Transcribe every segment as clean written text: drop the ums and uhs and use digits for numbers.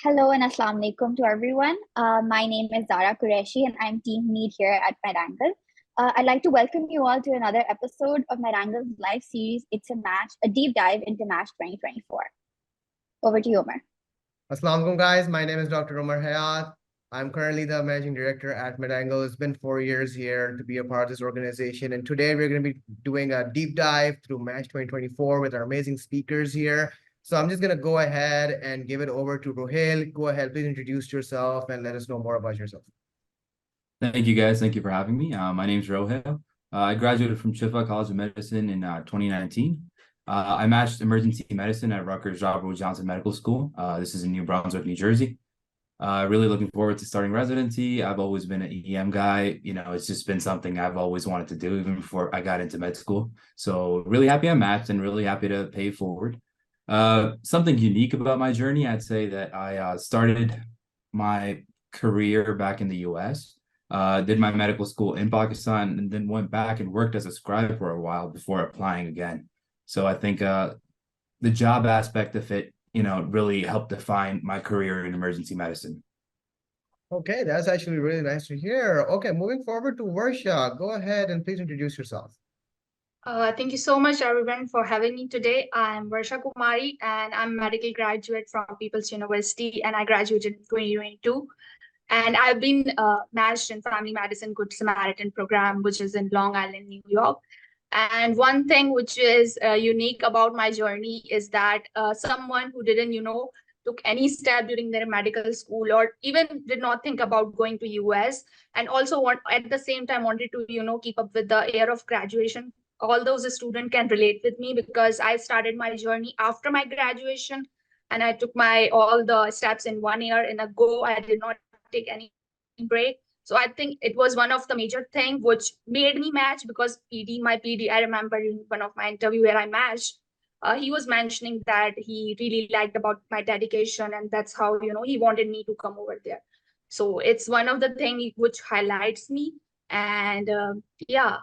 Hello and Assalamu alaikum to everyone. My name is Zara Qureshi and I'm team lead here at MedAngle. I'd like to welcome you all to another episode of MedAngle's live series, It's a Match, a deep dive into Match 2024. Over to you, Omar. Assalamu alaikum, guys. My name is Dr. Omar Hayat. I'm currently the managing director at MedAngle. It's been 4 years here to be a part of this organization. And today we're going to be doing a deep dive through Match 2024 with our amazing speakers here. So I'm just going to go ahead and give it over to Rohil. Go ahead, please introduce yourself and let us know more about yourself. Thank you, guys. Thank you for having me. My name is Rohil. I graduated from Shifa College of Medicine in 2019. I matched emergency medicine at Rutgers Robert Wood Johnson Medical School. This is in New Brunswick, New Jersey. Really looking forward to starting residency. I've always been an EM guy. You know, it's just been something I've always wanted to do even before I got into med school. So really happy I matched and really happy to pay it forward. Something unique about my journey, I'd say that I started my career back in the US, did my medical school in Pakistan, and then went back and worked as a scribe for a while before applying again. So I think the job aspect of it, really helped define my career in emergency medicine. Okay, that's actually really nice to hear. Okay, moving forward to Versha. Go ahead and please introduce yourself. Thank you so much, everyone, for having me today. I'm Versha Kumari, and I'm a medical graduate from People's University, and I graduated in 2022. And I've been matched in Family Medicine Good Samaritan program, which is in Long Island, New York. And one thing which is unique about my journey is that someone who didn't, took any step during their medical school or even did not think about going to US and also at the same time wanted to, keep up with the year of graduation. All those students can relate with me because I started my journey after my graduation and I took all the steps in 1 year in a go. I did not take any break. So I think it was one of the major things which made me match because my PD, I remember in one of my interview where I matched, he was mentioning that he really liked about my dedication and that's how, he wanted me to come over there. So it's one of the things which highlights me and yeah.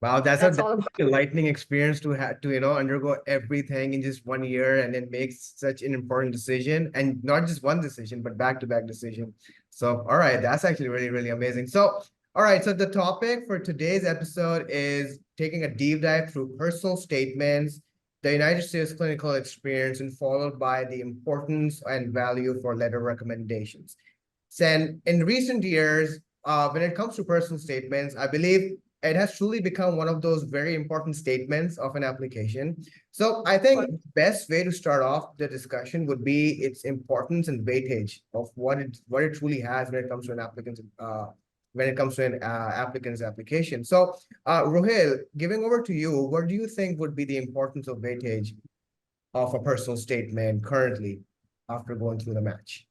Wow, that's a lightning experience to have to, undergo everything in just 1 year and then make such an important decision and not just one decision, but back-to-back decision. So, all right, that's actually really, really amazing. So, all right, so the topic for today's episode is taking a deep dive through personal statements, the United States clinical experience, and followed by the importance and value for letter recommendations. So, in recent years, when it comes to personal statements, I believe it has truly become one of those very important statements of an application. So I think the best way to start off the discussion would be its importance and weightage of what it truly has when it comes to an applicant's applicant's application. So Rohil, giving over to you, what do you think would be the importance of weightage of a personal statement currently after going through the match?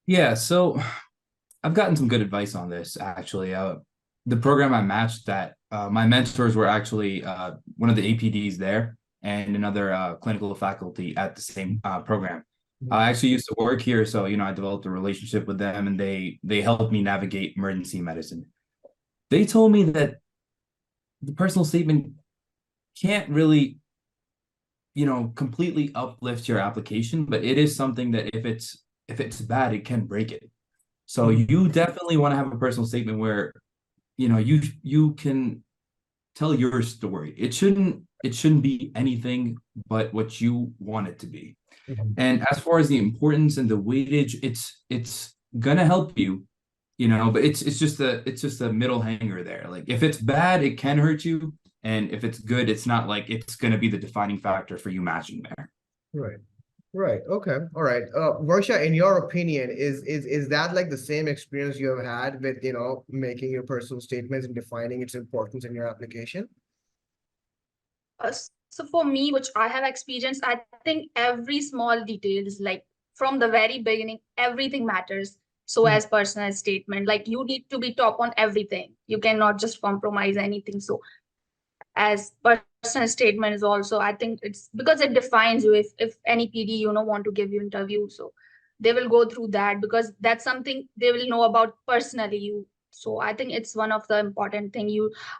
Yeah, so I've gotten some good advice on this actually. The program I matched that my mentors were actually one of the APDs there and another clinical faculty at the same program. I actually used to work here, so I developed a relationship with them and they helped me navigate emergency medicine. They told me that the personal statement can't really completely uplift your application, but it is something that if it's bad, it can break it. So you definitely want to have a personal statement where you can tell your story. It shouldn't be anything but what you want it to be. And as far as the importance and the weightage, it's gonna help you, but it's just a middle hanger there. Like if it's bad, it can hurt you, and if it's good, it's not like it's gonna be the defining factor for you matching there. Right. Right. Okay. All right. Versha, in your opinion, is that like the same experience you have had with, making your personal statements and defining its importance in your application? So for me, which I have experienced, I think every small detail is like from the very beginning, everything matters. So as personal statement, like you need to be top on everything. You cannot just compromise anything. So as personal statement is also, I think it's because it defines you. If any PD want to give you interview, so they will go through that because that's something they will know about personally you. So I think it's one of the important thing.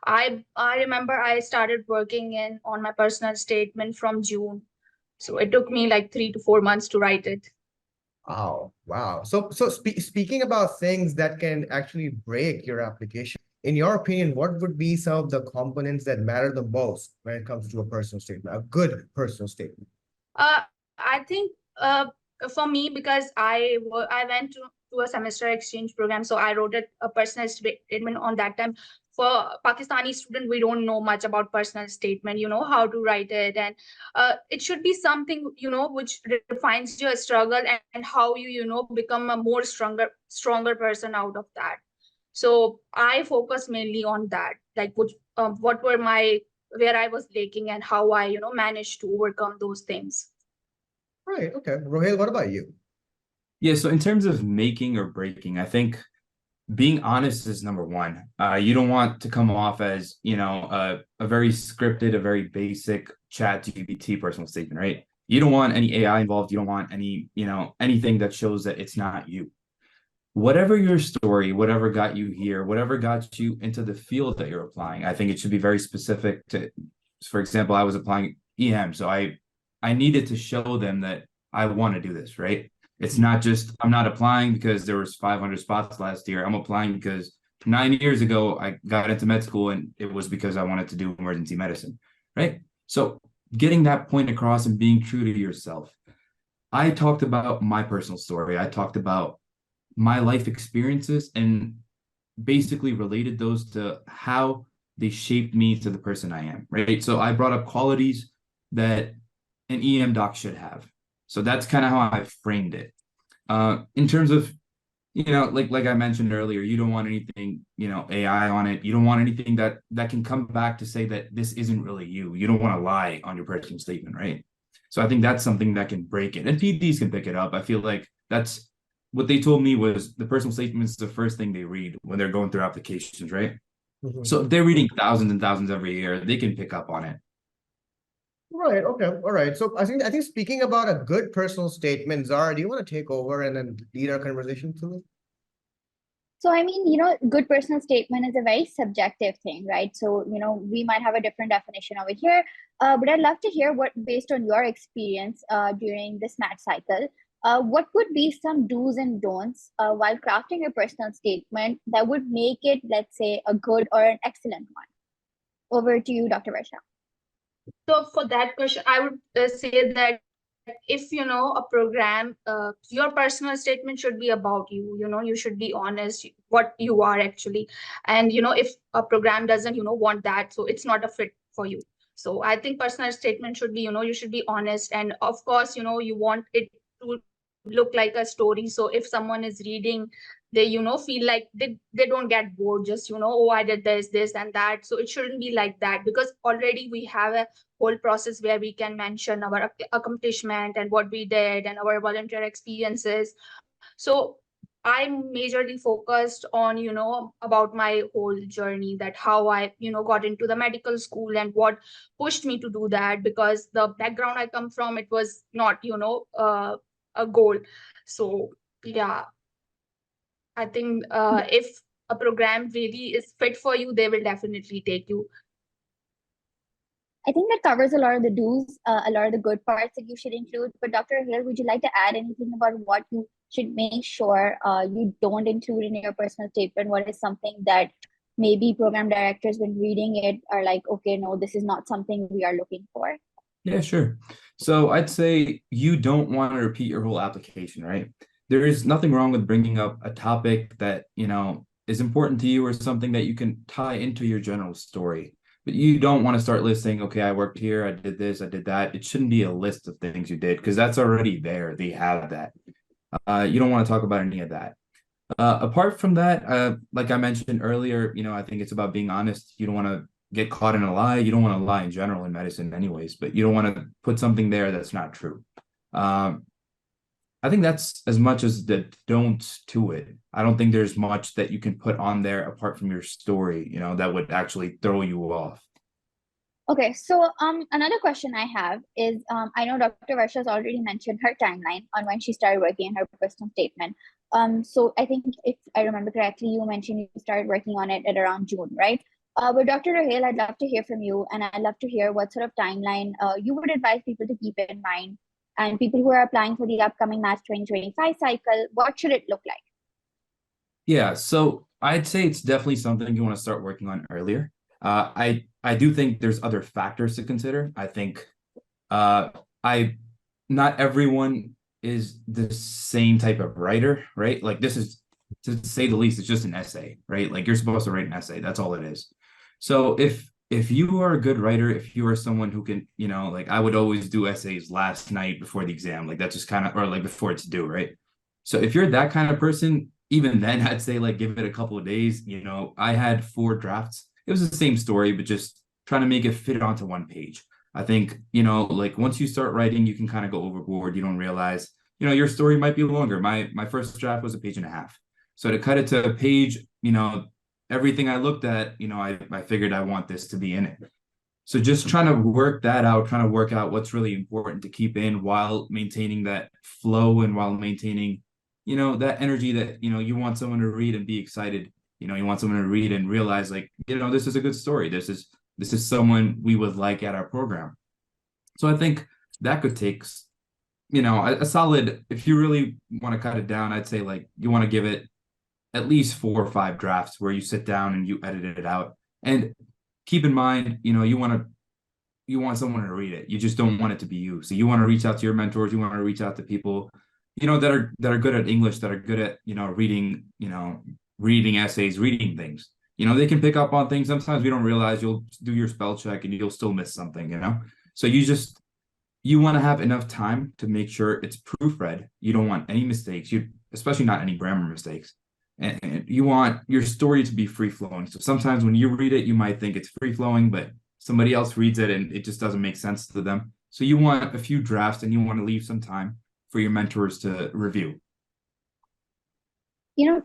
I remember I started working on my personal statement from June, so it took me like 3 to 4 months to write it. Wow, wow. So speaking about things that can actually break your application, in your opinion, what would be some of the components that matter the most when it comes to a personal statement, a good personal statement? I think for me, because I went to a semester exchange program, so I wrote a personal statement on that time. For Pakistani student, we don't know much about personal statement, how to write it, and it should be something which defines your struggle, and how you become a more stronger person out of that. So I focus mainly on that, like what were my where I was lacking, and how I managed to overcome those things. Right. Okay. Rohel, what about you? Yeah, so in terms of making or breaking, I think being honest is number one. You don't want to come off as, a very scripted, a very basic chat GPT personal statement, right? You don't want any AI involved. You don't want any, anything that shows that it's not you. Whatever your story, whatever got you here, whatever got you into the field that you're applying, I think it should be very specific to, for example, I was applying EM. So I needed to show them that I want to do this, right? It's not just I'm not applying because there was 500 spots last year. I'm applying because 9 years ago I got into med school and it was because I wanted to do emergency medicine, right? So getting that point across and being true to yourself. I talked about my personal story. I talked about my life experiences and basically related those to how they shaped me to the person I am, right? So I brought up qualities that an EM doc should have. So that's kind of how I framed it. In terms of, like I mentioned earlier, you don't want anything, AI on it. You don't want anything that can come back to say that this isn't really you. You don't want to lie on your personal statement, right? So I think that's something that can break it. And PDs can pick it up. I feel like that's what they told me was the personal statement is the first thing they read when they're going through applications, right? Mhm. So if they're reading thousands and thousands every year, they can pick up on it. Right. Okay. All right. So I think speaking about a good personal statement, Zara, do you want to take over and then lead our conversation to it? So, I mean, good personal statement is a very subjective thing, right? So, we might have a different definition over here, but I'd love to hear based on your experience during this match cycle, what would be some do's and don'ts while crafting your personal statement that would make it, let's say, a good or an excellent one? Over to you, Dr. Versha. So for that question, I would say that if a program, your personal statement should be about you. You should be honest what you are actually, and if a program doesn't want that, so it's not a fit for you. So I think personal statement should be you should be honest, and of course you want it to look like a story. So if someone is reading, they feel like they don't get bored, just oh, I did this and that. So it shouldn't be like that, because already we have a whole process where we can mention our accomplishment and what we did and our volunteer experiences. So I'm majorly focused on about my whole journey, that how I got into the medical school and what pushed me to do that, because the background I come from, it was not a goal. So yeah, I think if a program really is fit for you, they will definitely take you. I think that covers a lot of the do's, a lot of the good parts that you should include. But Dr. Hill, would you like to add anything about what you should make sure you don't include in your personal statement? What is something that maybe program directors, when reading it, are like, okay, no, this is not something we are looking for? Yeah, sure. So I'd say you don't want to repeat your whole application, right? There is nothing wrong with bringing up a topic that, is important to you or something that you can tie into your general story. But you don't want to start listing, okay, I worked here, I did this, I did that. It shouldn't be a list of things you did because that's already there. They have that. You don't want to talk about any of that. Apart from that, like I mentioned earlier, I think it's about being honest. You don't want to get caught in a lie. You don't want to lie in general in medicine, anyways, but you don't want to put something there that's not true. I think that's as much as the don'ts to it. I don't think there's much that you can put on there apart from your story, that would actually throw you off. Okay, so another question I have is, I know Dr. Varsha has already mentioned her timeline on when she started working on her personal statement. So I think if I remember correctly, you mentioned you started working on it at around June, right? But Dr. Rahel, I'd love to hear from you, and I'd love to hear what sort of timeline you would advise people to keep in mind and people who are applying for the upcoming Match 2025 cycle? What should it look like? Yeah, so I'd say it's definitely something you want to start working on earlier. I do think there's other factors to consider. I think I not everyone is the same type of writer, right? Like this is, to say the least, it's just an essay, right? Like you're supposed to write an essay. That's all it is. So if you are a good writer, if you are someone who can, like I would always do essays last night before the exam, like that's just kind of, or like before it's due, right? So if you're that kind of person, even then I'd say like give it a couple of days. I had 4 drafts. It was the same story, but just trying to make it fit onto one page. I think, like once you start writing, you can kind of go overboard. You don't realize, your story might be longer. My first draft was a page and a half. So to cut it to a page, everything I looked at, I figured I want this to be in it. So just trying to work that out, trying to work out what's really important to keep in while maintaining that flow and while maintaining, that energy that, you want someone to read and be excited. You want someone to read and realize like, this is a good story. This is someone we would like at our program. So I think that could take, a solid, if you really want to cut it down, I'd say like you want to give it at least 4 or 5 drafts where you sit down and you edit it out. And keep in mind, you want someone to read it. You just don't want it to be you. So you want to reach out to your mentors. You want to reach out to people, that are good at English, that are good at, reading essays, reading things. They can pick up on things. Sometimes we don't realize. You'll do your spell check and you'll still miss something, So you want to have enough time to make sure it's proofread. You don't want any mistakes. Especially not any grammar mistakes. And you want your story to be free-flowing. So sometimes when you read it, you might think it's free-flowing, but somebody else reads it and it just doesn't make sense to them. So you want a few drafts and you want to leave some time for your mentors to review.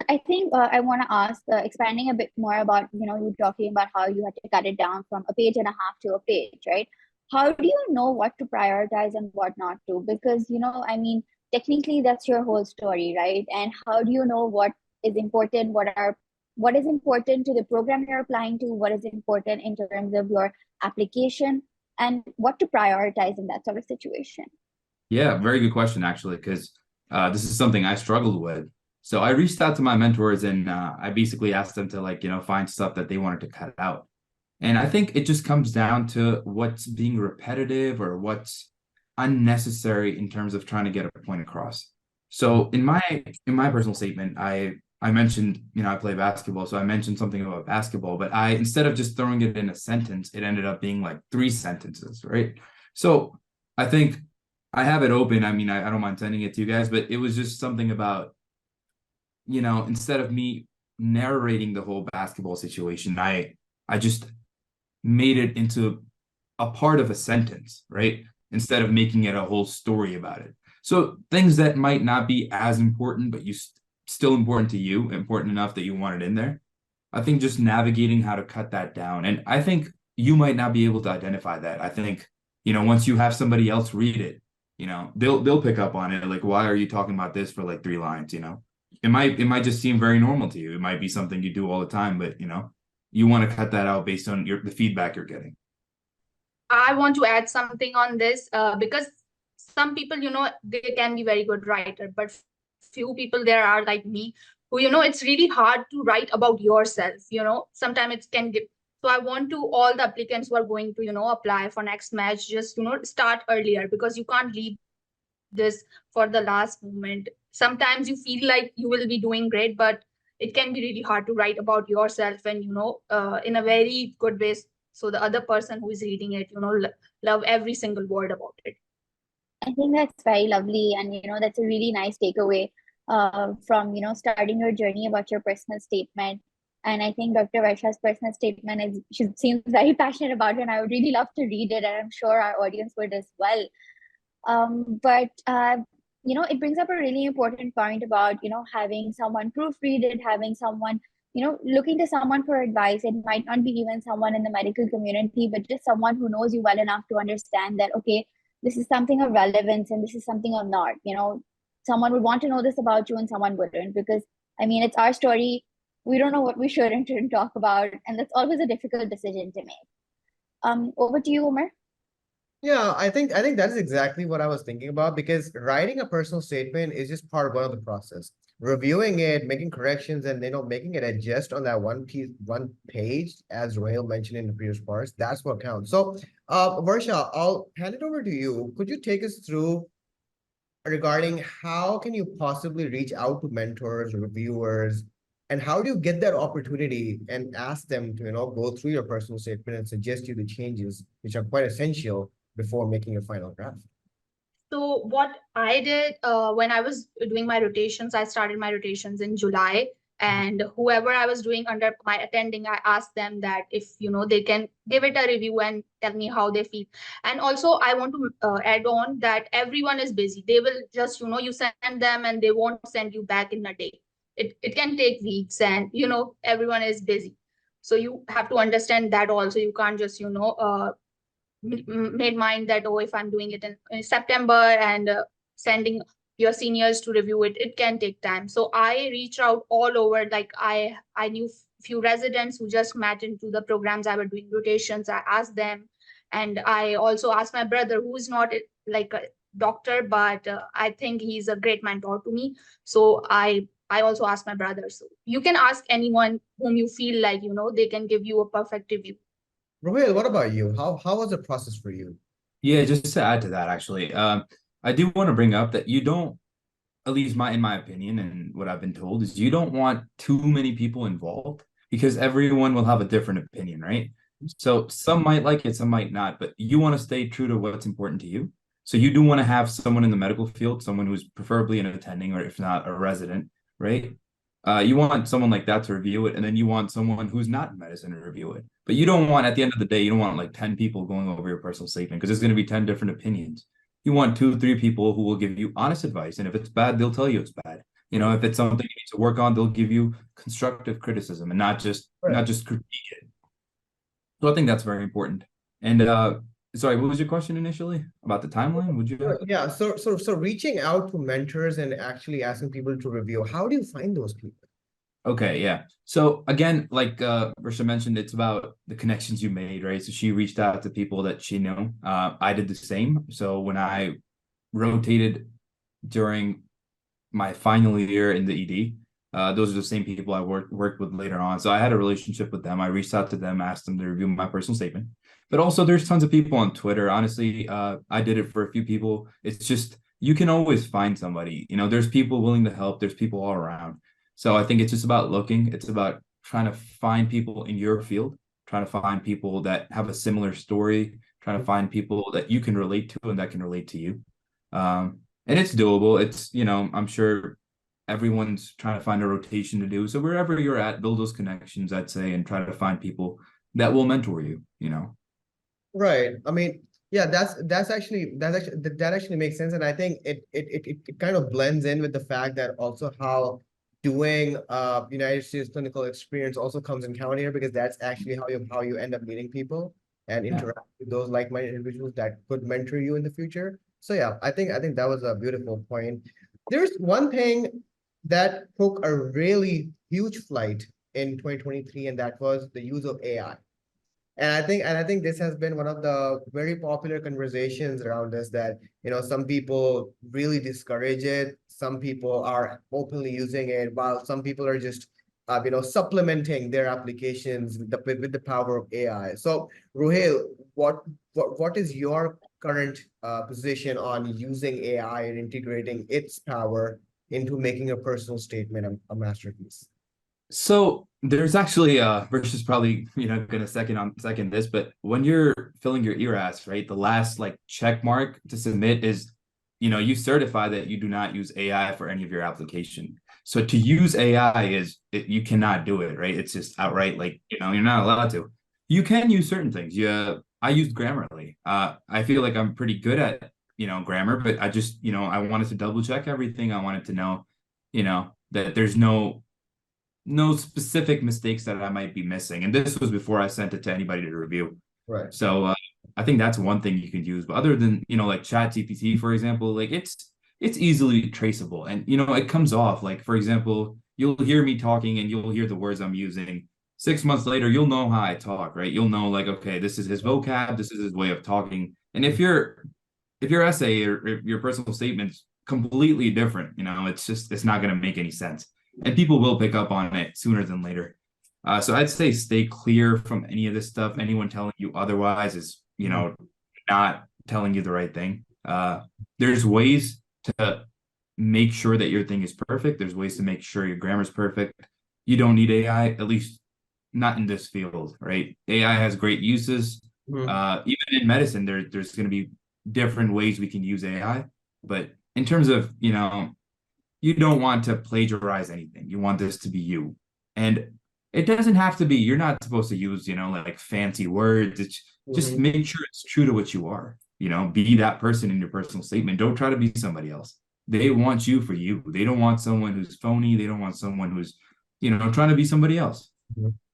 I think I want to ask, expanding a bit more about, you talking about how you had to cut it down from a page and a half to a page, right? How do you know what to prioritize and what not to? Because, technically that's your whole story, right? And how do you know what is important, what is important to the program you're applying to, what is important in terms of your application, and what to prioritize in that sort of situation? Yeah, very good question, actually, because this is something I struggled with. So I reached out to my mentors and I basically asked them to, find stuff that they wanted to cut out. And I think it just comes down to what's being repetitive or what's unnecessary in terms of trying to get a point across. So in my personal statement, I mentioned, I play basketball. So I mentioned something about basketball, but instead of just throwing it in a sentence, it ended up being like 3 sentences, right? So I think I have it open. I mean, I don't mind sending it to you guys, but it was just something about, instead of me narrating the whole basketball situation, I just made it into a part of a sentence, right? Instead of making it a whole story about it. So things that might not be as important, but still important to you, important enough that you want it in there. I think just navigating how to cut that down. And I think you might not be able to identify that. I think, once you have somebody else read it, they'll pick up on it. Like, why are you talking about this for like 3 lines? It might just seem very normal to you. It might be something you do all the time, but you want to cut that out based on the feedback you're getting. I want to add something on this because some people, they can be very good writer, but few people there are like me who, it's really hard to write about yourself. Sometimes it can give. So I want to all the applicants who are going to, apply for next match, just, start earlier, because you can't leave this for the last moment. Sometimes you feel like you will be doing great, but it can be really hard to write about yourself and, in a very good way. So the other person who is reading it, love every single word about it. I think that's very lovely. And, that's a really nice takeaway from, starting your journey about your personal statement. And I think Dr. Versha's personal statement she seems very passionate about it, and I would really love to read it. And I'm sure our audience would as well. But it brings up a really important point about, having someone proofread it, having someone, looking to someone for advice. It might not be even someone in the medical community, but just someone who knows you well enough to understand that, okay, this is something of relevance and this is something of not. Someone would want to know this about you and someone wouldn't, because it's our story. We don't know what we should and shouldn't talk about, and that's always a difficult decision to make. Over to you, Umar. Yeah, I think that's exactly what I was thinking about, because writing a personal statement is just part one of the process. Reviewing it, making corrections, and making it adjust on that one page, as Royal mentioned in the previous parts, that's what counts. So, Varsha, I'll hand it over to you. Could you take us through regarding how can you possibly reach out to mentors, reviewers, and how do you get that opportunity and ask them to, go through your personal statement and suggest you the changes which are quite essential before making your final draft? So what I did when I was doing my rotations, I started my rotations in July, and whoever I was doing under my attending, I asked them that if they can give it a review and tell me how they feel. And also, I want to add on that everyone is busy. They will just you send them and they won't send you back in a day. It can take weeks, and everyone is busy. So you have to understand that also. You can't just made mind that, oh, if I'm doing it in September and sending your seniors to review it, it can take time. So I reached out all over. Like I knew few residents who just met into the programs I were doing rotations. I asked them, and I also asked my brother, who is not like a doctor, but I think he's a great mentor to me. So I also asked my brother. So you can ask anyone whom you feel like they can give you a perfect review. Rohil, what about you? How was the process for you? Yeah, just to add to that, actually, I do want to bring up that you don't, at least in my opinion, and what I've been told is you don't want too many people involved because everyone will have a different opinion, right? So some might like it, some might not, but you want to stay true to what's important to you. So you do want to have someone in the medical field, someone who's preferably an attending or if not a resident, right? You want someone like that to review it, and then you want someone who's not in medicine to review it. But you don't want, at the end of the day, you don't want like 10 people going over your personal statement because there's going to be 10 different opinions. You want 2, 3 people who will give you honest advice. And if it's bad, they'll tell you it's bad. If it's something you need to work on, they'll give you constructive criticism and not just critique it. So I think that's very important. And sorry, what was your question initially about the timeline? Would you Yeah, so reaching out to mentors and actually asking people to review, how do you find those people? Okay, yeah. So again, like Versha mentioned, it's about the connections you made, right? So she reached out to people that she knew. I did the same. So when I rotated during my final year in the ED, those are the same people I worked with later on. So I had a relationship with them. I reached out to them, asked them to review my personal statement. But also there's tons of people on Twitter. Honestly, I did it for a few people. It's just you can always find somebody. There's people willing to help. There's people all around. So I think it's just about looking. It's about trying to find people in your field, trying to find people that have a similar story, trying to find people that you can relate to and that can relate to you. And it's doable. It's, I'm sure everyone's trying to find a rotation to do. So wherever you're at, build those connections, I'd say, and try to find people that will mentor you. Right. I mean, yeah, that actually makes sense. And I think it kind of blends in with the fact that also how doing United States clinical experience also comes in count here, because that's actually how you end up meeting people and Yeah. interact with those like-minded individuals that could mentor you in the future. So yeah, I think that was a beautiful point. There's one thing that took a really huge flight in 2023, and that was the use of AI. And I think this has been one of the very popular conversations around this, that some people really discourage it, some people are openly using it, while some people are just supplementing their applications with the power of AI. So Ruhail, what is your current position on using AI and integrating its power into making a personal statement a masterpiece? So there's actually Versha's probably gonna second this, but when you're filling your ERAS, right, the last like check mark to submit is you certify that you do not use AI for any of your application. So to use AI you cannot do it, right? It's just outright like you're not allowed to. You can use certain things. Yeah, I used Grammarly. I feel like I'm pretty good at grammar, but I just I wanted to double check everything. I wanted to know that there's no specific mistakes that I might be missing. And this was before I sent it to anybody to review. Right. So I think that's one thing you could use. But other than, like ChatGPT, for example, like it's easily traceable. And, it comes off like, for example, you'll hear me talking and you'll hear the words I'm using. 6 months later, you'll know how I talk, right? You'll know like, okay, this is his vocab, this is his way of talking. And if your essay or if your personal statement's completely different, it's not going to make any sense. And people will pick up on it sooner than later. So I'd say stay clear from any of this stuff. Anyone telling you otherwise is, not telling you the right thing. There's ways to make sure that your thing is perfect. There's ways to make sure your grammar is perfect. You don't need AI, at least not in this field, right? AI has great uses. Even in medicine, there's going to be different ways we can use AI. But in terms of, you don't want to plagiarize anything. You want this to be you. And it doesn't have to be, you're not supposed to use, like fancy words. It's just make sure it's true to what you are. Be that person in your personal statement. Don't try to be somebody else. They want you for you. They don't want someone who's phony. They don't want someone who's, trying to be somebody else.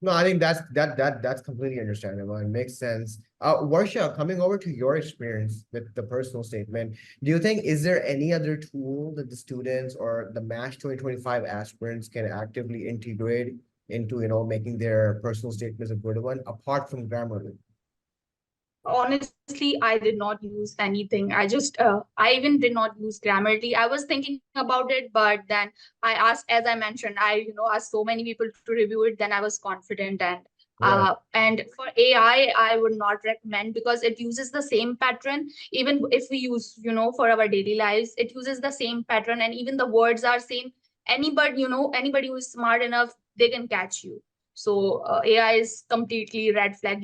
No, I think that's completely understandable and makes sense. Varsha, coming over to your experience with the personal statement, do you think is there any other tool that the students or the MASH 2025 aspirants can actively integrate into, making their personal statements a good one, apart from Grammarly? Honestly, I did not use anything. I even did not use Grammarly. I was thinking about it, but then I asked, as I mentioned, asked so many people to review it. Then I was confident, and for AI, I would not recommend because it uses the same pattern. Even if we use, for our daily lives, it uses the same pattern, and even the words are same. Anybody who is smart enough, they can catch you. So AI is completely red flag.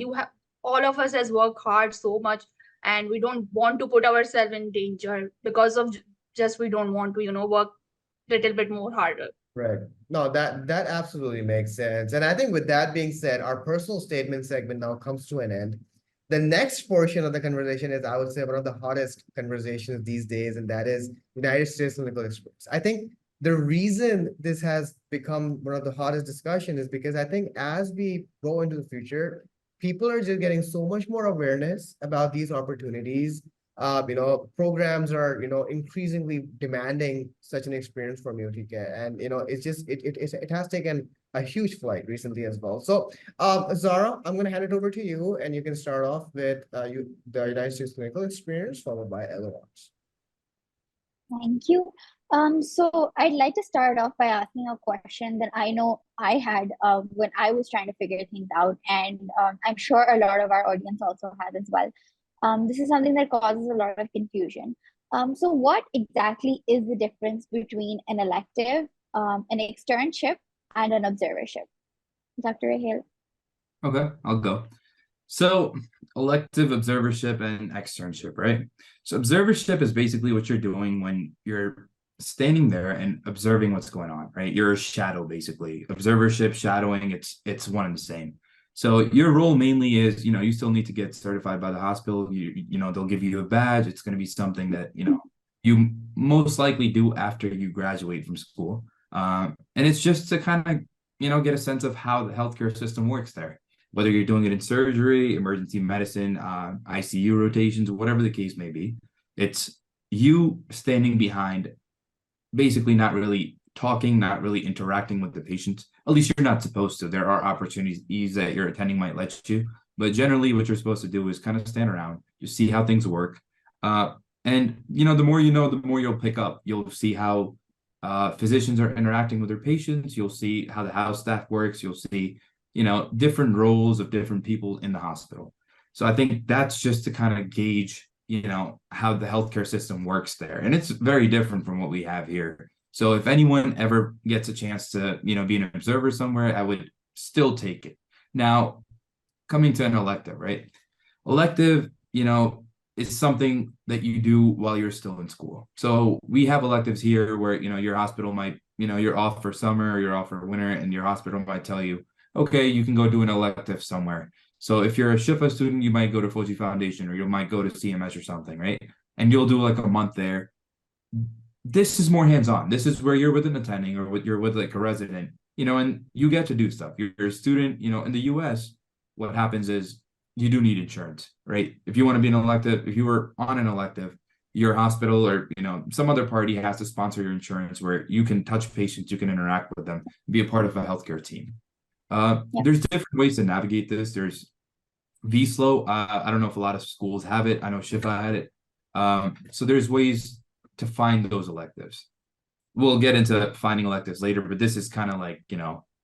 All of us has worked hard so much, and we don't want to put ourselves in danger because of just we don't want to work a little bit more harder. Right. No, that absolutely makes sense. And I think with that being said, our personal statement segment now comes to an end. The next portion of the conversation is, I would say, one of the hottest conversations these days, and that is United States clinical experience. I think the reason this has become one of the hottest discussions is because I think as we go into the future, people are just getting so much more awareness about these opportunities. Programs are, increasingly demanding such an experience from UTK. And, it's just, it has taken a huge flight recently as well. So, Zara, I'm going to hand it over to you, and you can start off with the United States clinical experience, followed by LoRs. Thank you. So I'd like to start off by asking a question that I know I had when I was trying to figure things out, and I'm sure a lot of our audience also has as well. This is something that causes a lot of confusion. So what exactly is the difference between an elective, an externship, and an observership? Dr. Raheel? Okay, I'll go. So elective, observership, and externship, right? So observership is basically what you're doing when you're standing there and observing what's going on, right? You're a shadow, basically. Observership, shadowing, it's one and the same. So your role mainly is, you still need to get certified by the hospital. They'll give you a badge. It's going to be something that, you most likely do after you graduate from school. And it's just to kind of, get a sense of how the healthcare system works there. Whether you're doing it in surgery, emergency medicine, ICU rotations, whatever the case may be, it's you standing behind, basically not really talking, not really interacting with the patient. At least you're not supposed to. There are opportunities that your attending might let you, but generally what you're supposed to do is kind of stand around, you see how things work. And, the more you know, the more you'll pick up. You'll see how physicians are interacting with their patients. You'll see how the house staff works. You'll see different roles of different people in the hospital. So I think that's just to kind of gauge, how the healthcare system works there. And it's very different from what we have here. So if anyone ever gets a chance to, be an observer somewhere, I would still take it. Now, coming to an elective, right? Elective, is something that you do while you're still in school. So we have electives here where, your hospital might, you're off for summer or you're off for winter, and your hospital might tell you, okay, you can go do an elective somewhere. So if you're a SHIFA student, you might go to Fuji Foundation, or you might go to CMS or something, right? And you'll do like a month there. This is more hands-on. This is where you're with an attending, or you're with like a resident, and you get to do stuff. You're a student, in the US, what happens is you do need insurance, right? If you want to be an elective, if you were on an elective, your hospital or, some other party has to sponsor your insurance where you can touch patients, you can interact with them, be a part of a healthcare team. There's different ways to navigate this. There's VSLO. I don't know if a lot of schools have it. I know Shifa had it. So there's ways to find those electives. We'll get into finding electives later, but this is kind of like,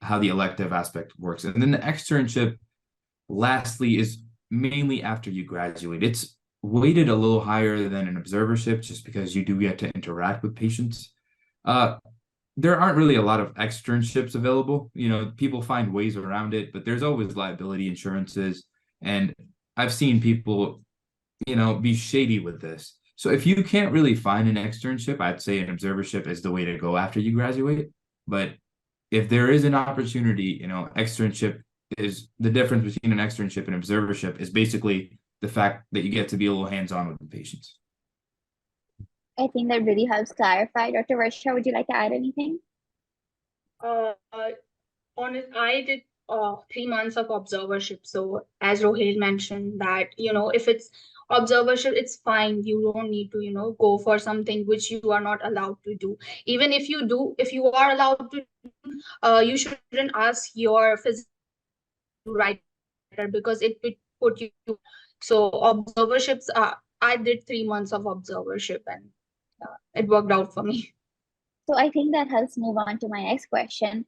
how the elective aspect works. And then the externship, lastly, is mainly after you graduate. It's weighted a little higher than an observership just because you do get to interact with patients. There aren't really a lot of externships available. People find ways around it, but there's always liability insurances. And I've seen people, be shady with this. So if you can't really find an externship, I'd say an observership is the way to go after you graduate. But if there is an opportunity, externship is the difference between an externship and observership is basically the fact that you get to be a little hands-on with the patients. I think that really helps clarify. Dr. Versha, would you like to add anything? I did 3 months of observership. So as Rohil mentioned that, if it's observership, it's fine. You don't need to, go for something which you are not allowed to do. Even if you are allowed to, you shouldn't ask your physician to write letter because it would put you. So observerships, I did 3 months of observership and it worked out for me. So I think that helps move on to my next question,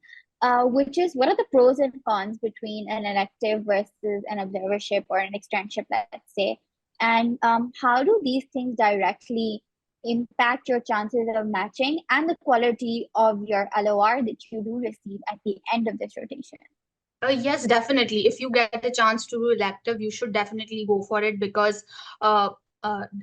which is what are the pros and cons between an elective versus an observership or an externship, let's say, and how do these things directly impact your chances of matching and the quality of your LOR that you do receive at the end of this rotation? Yes, definitely. If you get a chance to do elective, you should definitely go for it because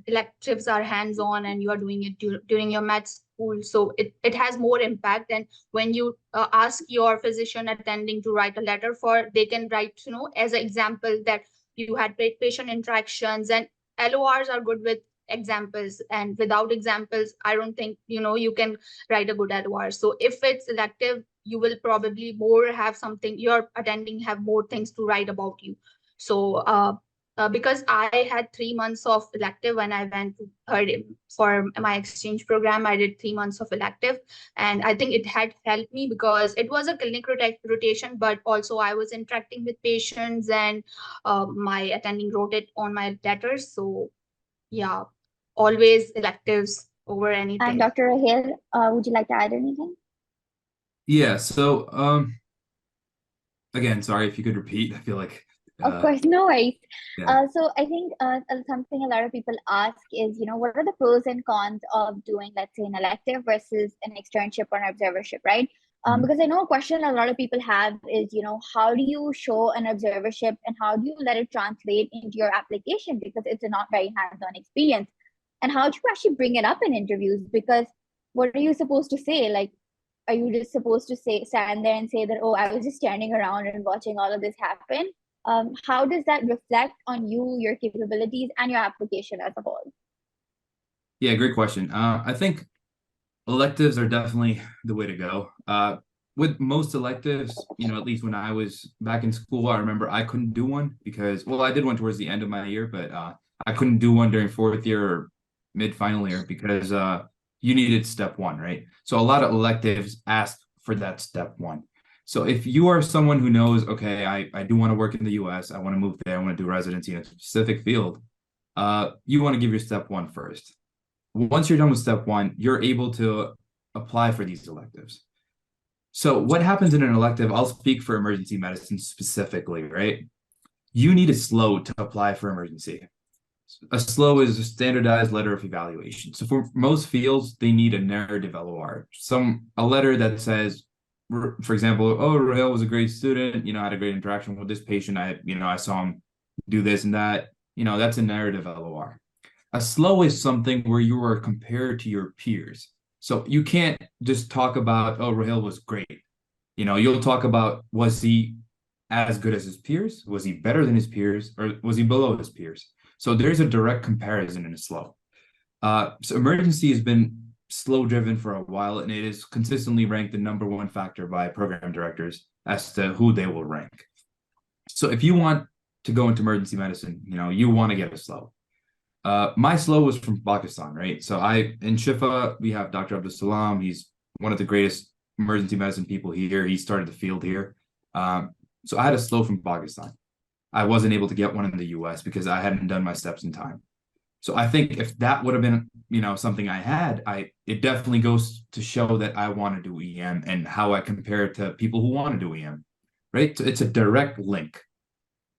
electives are hands-on and you are doing it during your med school. So it has more impact. And when you ask your physician attending to write a letter they can write, as an example that you had patient interactions, and LORs are good with examples, and without examples, I don't think, you can write a good LOR. So if it's elective, you will probably more have something, your attending have more things to write about you. So because I had 3 months of elective when I went to third for my exchange program, I did 3 months of elective, and I think it had helped me because it was a clinic rotation, but also I was interacting with patients and my attending wrote it on my letters. So yeah, always electives over anything. And Dr. Rahil, would you like to add anything? Yeah, so again, sorry if you could repeat. I feel like of course, no worries. Yeah. So I think something a lot of people ask is, what are the pros and cons of doing, let's say, an elective versus an externship or an observership, right? Because I know a question a lot of people have is, how do you show an observership and how do you let it translate into your application? Because it's a not very hands-on experience. And how do you actually bring it up in interviews? Because what are you supposed to say? Like, are you just supposed to stand there and say that, oh, I was just standing around and watching all of this happen? How does that reflect on you, your capabilities, and your application as a whole? Yeah, great question. I think electives are definitely the way to go. With most electives, at least when I was back in school, I remember I couldn't do one because, well, I did one towards the end of my year, but I couldn't do one during fourth year or mid-final year because you needed step one, right? So a lot of electives ask for that step one. So if you are someone who knows, okay, I do want to work in the US, I want to move there, I want to do residency in a specific field, you want to give your step one first. Once you're done with step one, you're able to apply for these electives. So what happens in an elective, I'll speak for emergency medicine specifically, right? You need a SLO to apply for emergency. A SLO is a standardized letter of evaluation. So for most fields, they need a narrative LOR, a letter that says, for example, oh, Rahil was a great student, I had a great interaction with this patient. I saw him do this and that, that's a narrative LOR. A SLO is something where you are compared to your peers. So you can't just talk about, oh, Rahil was great. You'll talk about, was he as good as his peers? Was he better than his peers? Or was he below his peers? So there's a direct comparison in a SLO. So emergency has been SLO driven for a while, and it is consistently ranked the #1 factor by program directors as to who they will rank. So if you want to go into emergency medicine, you want to get a SLO. My SLO was from Pakistan, right? So in Shifa, we have Dr. Abdul Salam. He's one of the greatest emergency medicine people here. He started the field here. So I had a slow from Pakistan. I wasn't able to get one in the US because I hadn't done my steps in time. So I think if that would have been, something I had, it definitely goes to show that I want to do EM and how I compare it to people who want to do EM, right? So it's a direct link.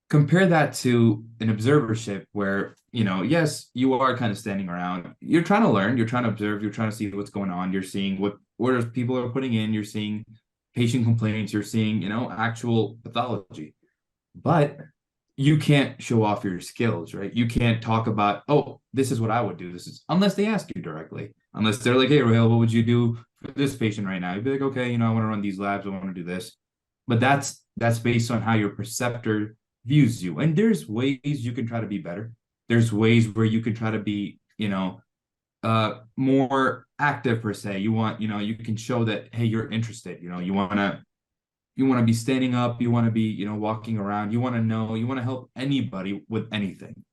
Compare that to an observership where, yes, you are kind of standing around. You're trying to learn, you're trying to observe, you're trying to see what's going on. You're seeing what orders people are putting in, you're seeing patient complaints, you're seeing, actual pathology. But you can't show off your skills, right? You can't talk about, oh, this is what I would do. This is, unless they ask you directly, unless they're like, hey, Rahel, what would you do for this patient right now? You'd be like, okay, I want to run these labs, I want to do this. But that's based on how your preceptor views you. And there's ways you can try to be better. There's ways where you can try to be, more active per se. You want, you can show that, hey, you're interested, you want to be standing up, you want to be, walking around, you want to help anybody with anything,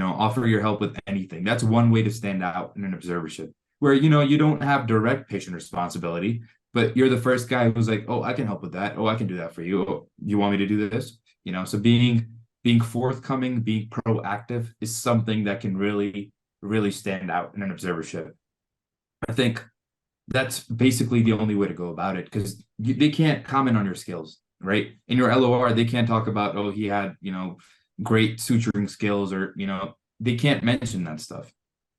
offer your help with anything. That's one way to stand out in an observership where, you don't have direct patient responsibility, but you're the first guy who's like, oh, I can help with that. Oh, I can do that for you. Oh, you want me to do this? So being forthcoming, being proactive is something that can really, really stand out in an observership. I think that's basically the only way to go about it, because they can't comment on your skills, right? In your LOR, they can't talk about, oh, he had, great suturing skills, or, they can't mention that stuff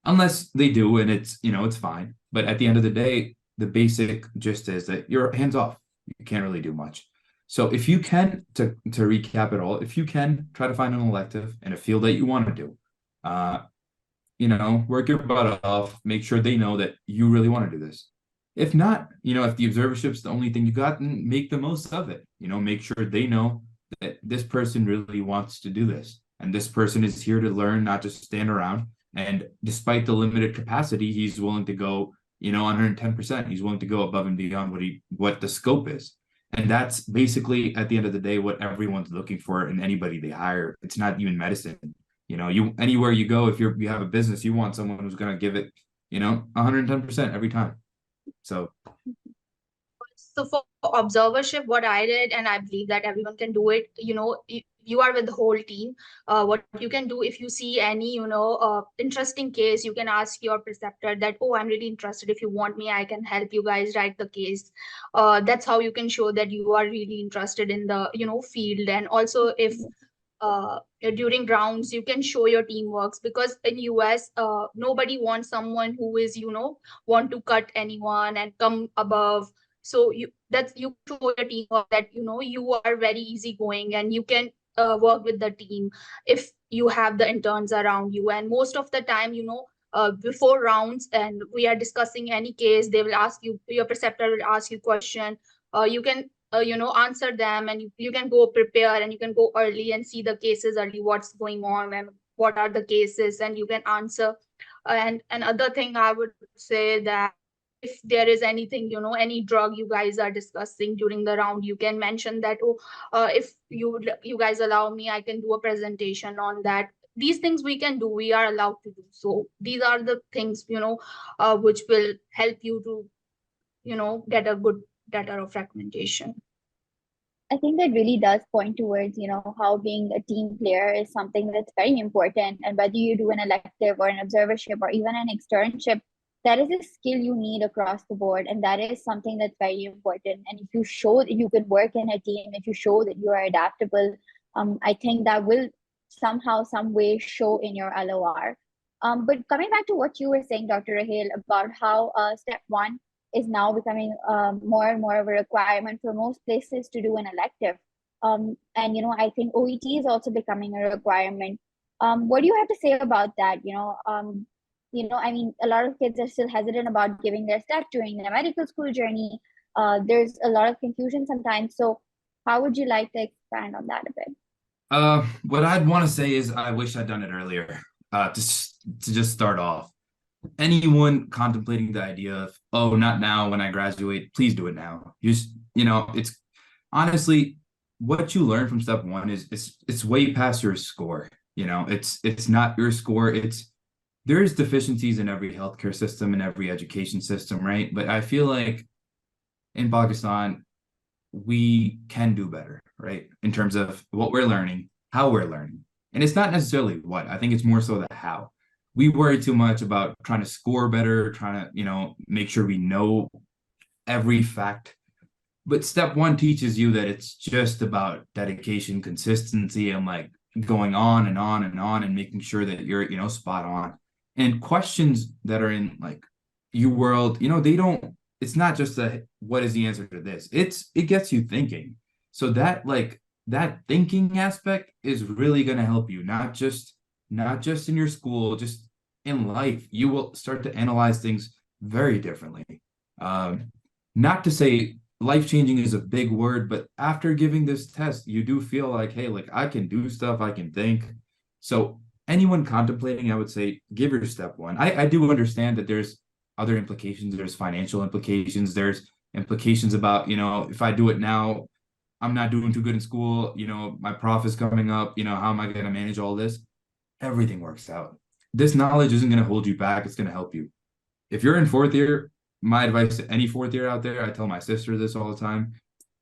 unless they do. And it's, it's fine. But at the end of the day, the basic gist is that you're hands off. You can't really do much. So if you can, to recap it all, if you can try to find an elective in a field that you want to do, work your butt off, make sure they know that you really want to do this. If not, if the observership's the only thing you got, then make the most of it. Make sure they know that this person really wants to do this. And this person is here to learn, not just stand around. And despite the limited capacity, he's willing to go, 110%. He's willing to go above and beyond what the scope is. And that's basically, at the end of the day, what everyone's looking for in anybody they hire. It's not even medicine. You anywhere you go, if you have a business, you want someone who's going to give it, 110% every time. So for observership, what I did, and I believe that everyone can do it, you are with the whole team. What you can do, if you see any, interesting case, you can ask your preceptor that, oh, I'm really interested. If you want me, I can help you guys write the case. That's how you can show that you are really interested in the, field. And also if during rounds, you can show your teamworks, because in US, nobody wants someone who is, want to cut anyone and come above. So you show your teamwork that, you are very easygoing and you can work with the team if you have the interns around you. And most of the time, before rounds and we are discussing any case, they will ask you, your preceptor will ask you question. You can answer them, and you can go prepare, and you can go early and see the cases early, what's going on and what are the cases, and you can answer. And another thing I would say that if there is anything, any drug you guys are discussing during the round, you can mention that, if you guys allow me, I can do a presentation on that. These things we can do, we are allowed to do. So these are the things, which will help you to, get a good letter of recommendation. I think that really does point towards, how being a team player is something that's very important. And whether you do an elective or an observership or even an externship, that is a skill you need across the board. And that is something that's very important. And if you show that you can work in a team, if you show that you are adaptable, I think that will somehow, some way show in your LOR. But coming back to what you were saying, Dr. Rahel, about how step one is now becoming more and more of a requirement for most places to do an elective. And, I think OET is also becoming a requirement. What do you have to say about that? A lot of kids are still hesitant about giving their step during their medical school journey. There's a lot of confusion sometimes. So how would you like to expand on that a bit? What I'd want to say is I wish I'd done it earlier, to just start off. Anyone contemplating the idea of, oh, not now when I graduate, please do it now. It's honestly, what you learn from step one is it's way past your score. It's not your score. There's deficiencies in every healthcare system and every education system, right? But I feel like in Pakistan, we can do better, right? In terms of what we're learning, how we're learning. And it's not necessarily what, I think it's more so the how. We worry too much about trying to score better, trying to, make sure we know every fact. But step one teaches you that it's just about dedication, consistency, and like going on and on and on and making sure that you're, spot on. And questions that are in like UWorld, they don't, it's not just a what is the answer to this? It gets you thinking. So that thinking aspect is really going to help you, not just in your school, just in life. You will start to analyze things very differently. Not to say life-changing is a big word, but after giving this test, you do feel like, hey, like I can do stuff, I can think. So anyone contemplating, I would say, give your step one. I do understand that there's other implications. There's financial implications. There's implications about, if I do it now, I'm not doing too good in school. My prof is coming up. How am I going to manage all this? Everything works out. This knowledge isn't going to hold you back. It's going to help you. If you're in fourth year, my advice to any fourth year out there, I tell my sister this all the time.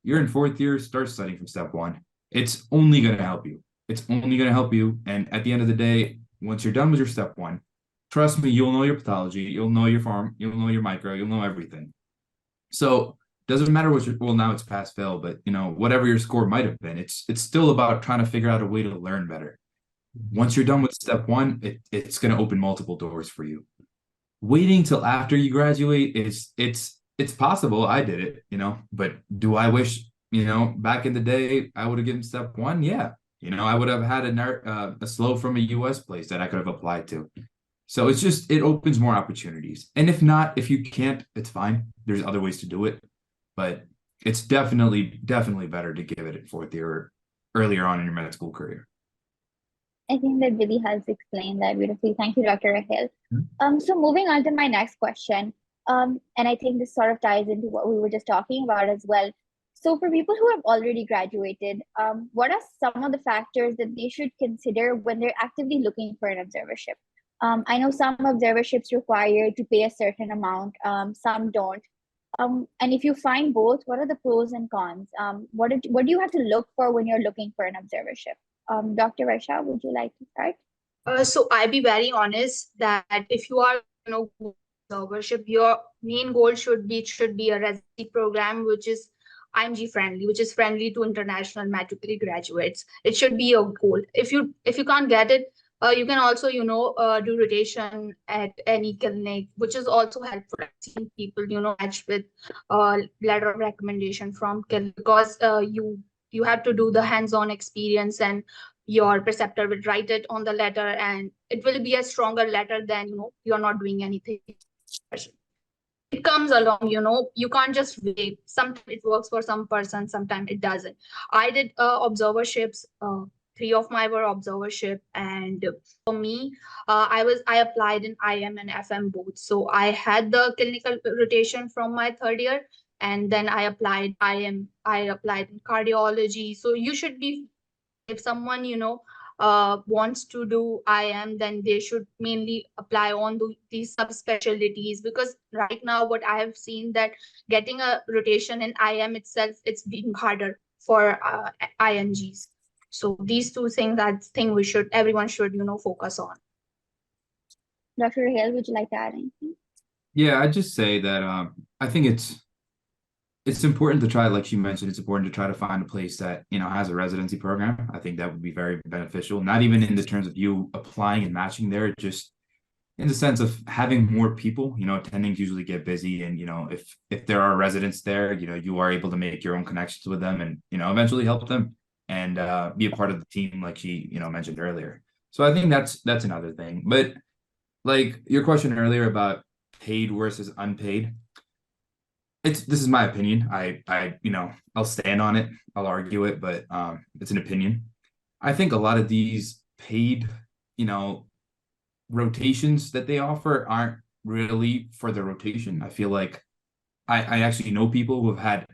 You're in fourth year, start studying from step one. It's only going to help you. It's only going to help you. And at the end of the day, once you're done with your step one, trust me, you'll know your pathology, you'll know your pharm, you'll know your micro, you'll know everything. So doesn't matter what well, now it's pass fail, but whatever your score might have been, it's still about trying to figure out a way to learn better. Once you're done with step one, it's going to open multiple doors for you. Waiting till after you graduate it's possible. I did it, but do I wish, back in the day I would have given step one? Yeah. I would have had a slow from a US place that I could have applied to. So it opens more opportunities. And if not, if you can't, it's fine. There's other ways to do it, but it's definitely better to give it at fourth year or earlier on in your med school career. I think that really helps explain that beautifully. Thank you, Dr. Rahil. So moving on to my next question, and I think this sort of ties into what we were just talking about as well. So for people who have already graduated, what are some of the factors that they should consider when they're actively looking for an observership? I know some observerships require to pay a certain amount, some don't. And if you find both, what are the pros and cons? What do you have to look for when you're looking for an observership? Dr. Versha, would you like to start? So I'll be very honest that if you are, observership, your main goal should be a residency program which is IMG friendly, which is friendly to international medical graduates. It should be your goal. If you can't get it, you can also, do rotation at any clinic, which is also helpful. I've seen people, match with letter of recommendation from clinic because you have to do the hands-on experience and your preceptor will write it on the letter and it will be a stronger letter than, you're not doing anything. It comes along, you can't just wait. Sometimes it works for some person, sometimes it doesn't. I did observerships. 3 of my were observership, and for me, I applied in IM and FM both. So I had the clinical rotation from my third year, and then I applied IM. I applied in cardiology. So you should be, if someone wants to do IM, then they should mainly apply on these subspecialties, because right now what I have seen that getting a rotation in IM itself, it's being harder for IMGs. So these two things, I think everyone should, focus on. Dr. Rahil, would you like to add anything? Yeah, I'd just say that I think it's important to try, like she mentioned, it's important to try to find a place that, has a residency program. I think that would be very beneficial, not even in the terms of you applying and matching there, just in the sense of having more people. Attendings usually get busy, and, if there are residents there, you are able to make your own connections with them and, eventually help them and be a part of the team, like she, mentioned earlier. So I think that's another thing. But like your question earlier about paid versus unpaid, this is my opinion. I'll stand on it. I'll argue it, but it's an opinion. I think a lot of these paid, rotations that they offer aren't really for the rotation. I feel like I actually know people who have had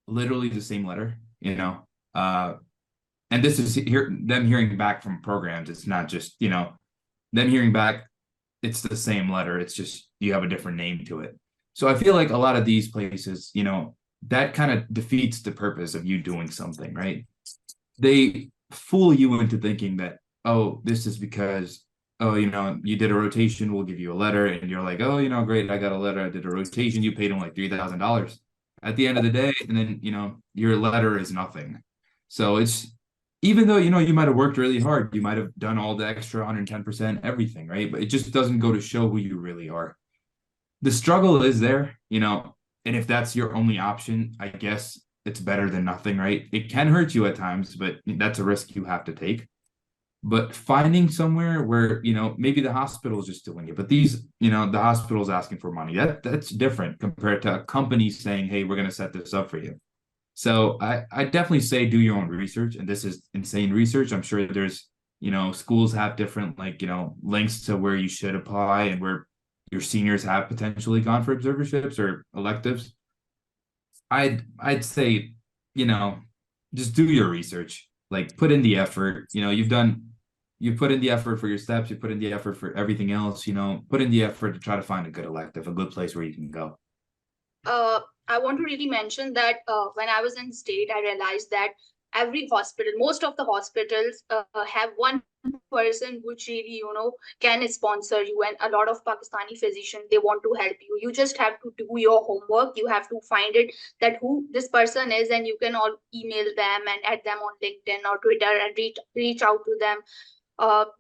literally the same letter, and this is them hearing back from programs. It's not just, them hearing back, it's the same letter. It's just you have a different name to it. So I feel like a lot of these places, that kind of defeats the purpose of you doing something, right? They fool you into thinking that, oh, this is because, oh, you did a rotation, we'll give you a letter, and you're like, oh, great, I got a letter, I did a rotation, you paid them like $3,000 at the end of the day, and then your letter is nothing. So it's, even though you might have worked really hard, you might have done all the extra 110% everything, right? But it just doesn't go to show who you really are. The struggle is there, and if that's your only option, I guess it's better than nothing, right? It can hurt you at times, but that's a risk you have to take. But finding somewhere where, maybe the hospital is just doing it, but these, the hospital's asking for money. That's different compared to a company saying, hey, we're going to set this up for you. So I definitely say do your own research, and this is insane research. I'm sure there's, schools have different links to where you should apply and where your seniors have potentially gone for observerships or electives. I'd say, just do your research, like put in the effort. You put in the effort for your steps, you put in the effort for everything else, put in the effort to try to find a good elective, a good place where you can go. I want to really mention that when I was in state, I realized that every hospital, most of the hospitals have one person which really, can sponsor you. And a lot of Pakistani physicians, they want to help you. You just have to do your homework. You have to find it that who this person is, and you can all email them and add them on LinkedIn or Twitter and reach out to them.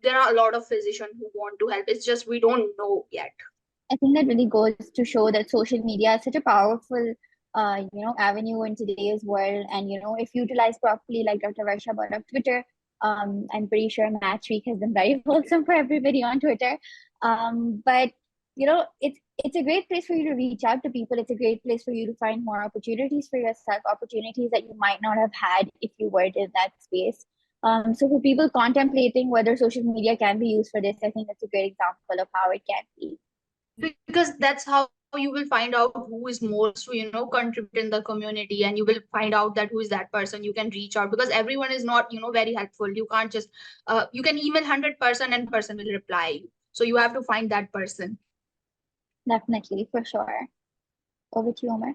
There are a lot of physicians who want to help. It's just we don't know yet. I think that really goes to show that social media is such a powerful, avenue in today's world. And, if utilized properly, like Dr. Versha brought up Twitter, I'm pretty sure Match Week has been very wholesome for everybody on Twitter. But, it's a great place for you to reach out to people. It's a great place for you to find more opportunities for yourself, opportunities that you might not have had if you weren't in that space. So for people contemplating whether social media can be used for this, I think that's a great example of how it can be. Because that's how you will find out who is most to contribute in the community, and you will find out that who is that person you can reach out, because everyone is not very helpful. You can't just you can email 100% and person will reply you, so you have to find that person. Definitely, for sure. Over to you, Omar.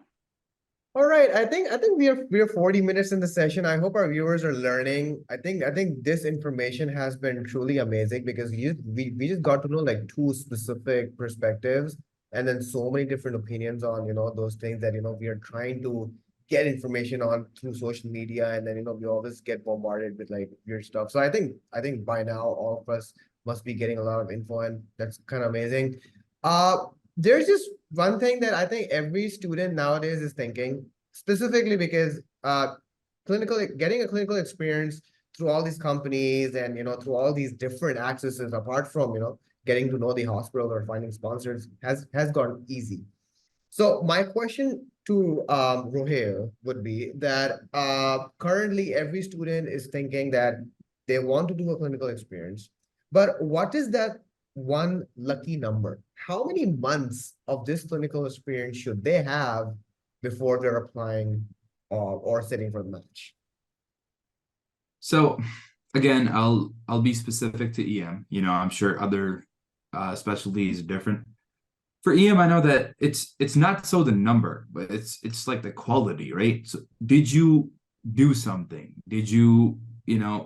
All right, I think we are 40 minutes in the session. I hope our viewers are learning. I think this information has been truly amazing, because we just got to know like two specific perspectives, and then so many different opinions on those things that we are trying to get information on through social media, and then we always get bombarded with like weird stuff. So I think by now all of us must be getting a lot of info, and that's kind of amazing. There's just one thing that I think every student nowadays is thinking, specifically because getting a clinical experience through all these companies and through all these different accesses, apart from getting to know the hospital or finding sponsors, has gone easy. So my question to Rohil would be that currently every student is thinking that they want to do a clinical experience, but what is that one lucky number? How many months of this clinical experience should they have before they're applying or sitting for the match? So again, I'll be specific to EM. I'm sure other specialties are different. For EM, I know that it's not so the number, but it's like the quality, right? So did you do something? Did you,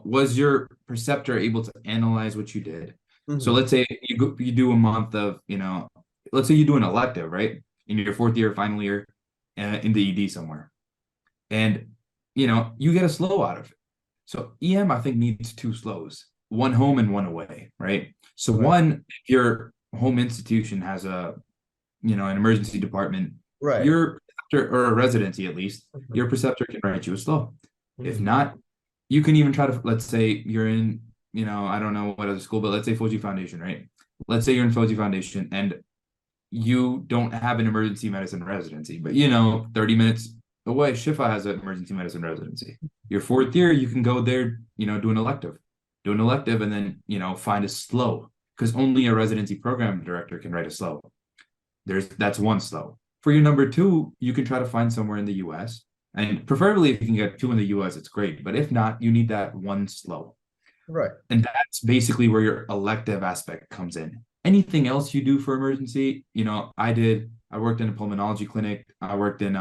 was your preceptor able to analyze what you did? Mm-hmm. So let's say you do a month of, let's say you do an elective, right? In your fourth year, final year, in the ED somewhere. And, you get a slow out of it. So EM, I think, needs two slows, one home and one away, right? So right. One, if your home institution has an emergency department, right, your preceptor, or a residency at least, mm-hmm, your preceptor can write you a slow. Mm-hmm. If not, you can even try to, let's say you're in, I don't know what other school, but let's say Fuji Foundation, right? Let's say you're in Fuji Foundation and you don't have an emergency medicine residency, but 30 minutes away, Shifa has an emergency medicine residency. Your fourth year, you can go there, do an elective, and then, find a slow, because only a residency program director can write a slow. That's one slow. For your number two, you can try to find somewhere in the US, and preferably if you can get two in the US, it's great. But if not, you need that one slow. Right. And that's basically where your elective aspect comes in. Anything else you do for emergency, I worked in a pulmonology clinic. I worked in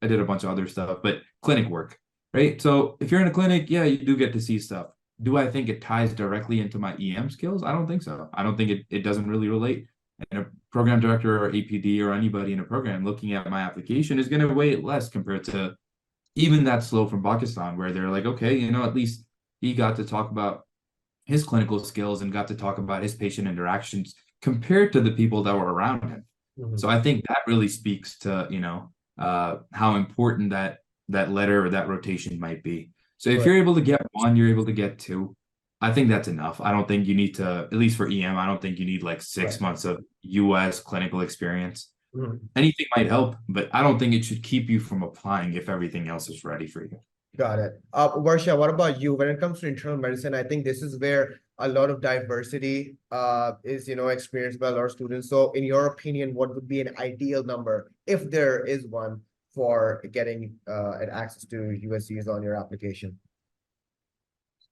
I did a bunch of other stuff, but clinic work, right? So if you're in a clinic, yeah, you do get to see stuff. Do I think it ties directly into my EM skills? I don't think so. I don't think it doesn't really relate. And a program director or APD or anybody in a program looking at my application is going to weigh it less compared to even that slow from Pakistan, where they're like, okay, you know, at least he got to talk about his clinical skills and got to talk about his patient interactions compared to the people that were around him. So I think that really speaks to, you know, how important that letter or that rotation might be. So if you're able to get one, you're able to get two. I think that's enough. I don't think you need to, at least for EM, I don't think you need like 6 months of US clinical experience. Anything might help, but I don't think it should keep you from applying if everything else is ready for you. Got it. Versha, what about you? When it comes to internal medicine, I think this is where a lot of diversity is, you know, experienced by a lot of students. So in your opinion, what would be an ideal number, if there is one, for getting an access to USCEs on your application?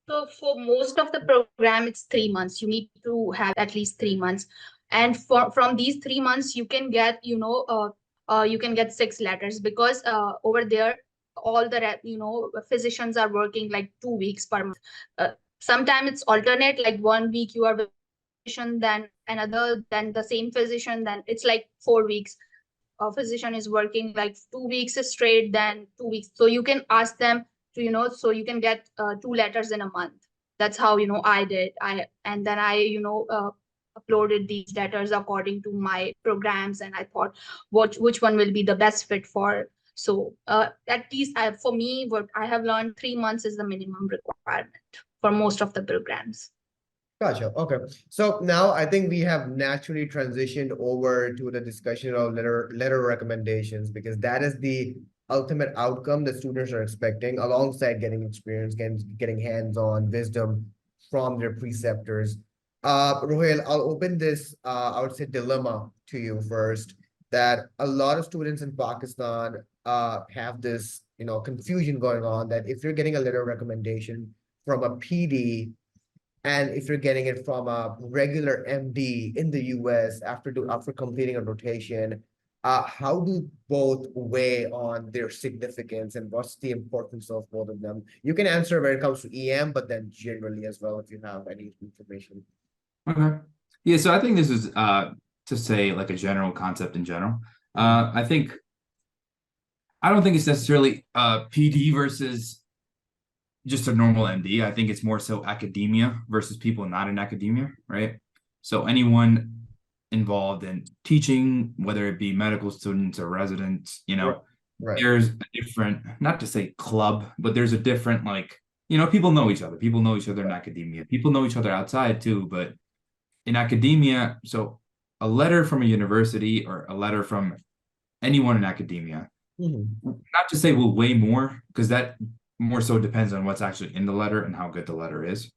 So for most of the program, it's 3 months. You need to have at least 3 months. And from these 3 months, you can get, you can get 6 letters, because over there, all the, physicians are working like 2 weeks per month. Sometimes it's alternate, like 1 week you are with physician, then another, then the same physician, then it's like 4 weeks. A physician is working like 2 weeks straight, then 2 weeks. So you can ask them to, so you can get 2 letters in a month. That's how, I did. And then I uploaded these letters according to my programs, and I thought which one will be the best fit for. So at least for me, what I have learned, 3 months is the minimum requirement for most of the programs. Gotcha. Okay. So now I think we have naturally transitioned over to the discussion of letter recommendations, because that is the ultimate outcome that students are expecting, alongside getting experience, getting hands-on wisdom from their preceptors. Rohil, I'll open this, I would say, dilemma to you first, that a lot of students in Pakistan have this, you know, confusion going on, that if you're getting a letter recommendation from a PD, and if you're getting it from a regular MD in the US after completing a rotation, how do both weigh on their significance, and what's the importance of both of them? You can answer when it comes to EM, but then generally as well, if you have any information. Okay. Yeah, so I think this is to say like a general concept in general. I don't think it's necessarily PD versus just a normal MD. I think it's more so academia versus people not in academia, right? So anyone involved in teaching, whether it be medical students or residents, you know, there's a different, not to say club, but there's a different, like, you know, people know each other. People know each other in academia. People know each other outside too, but in academia, so a letter from a university or a letter from anyone in academia, not to say will weigh more, because that more so depends on what's actually in the letter and how good the letter is.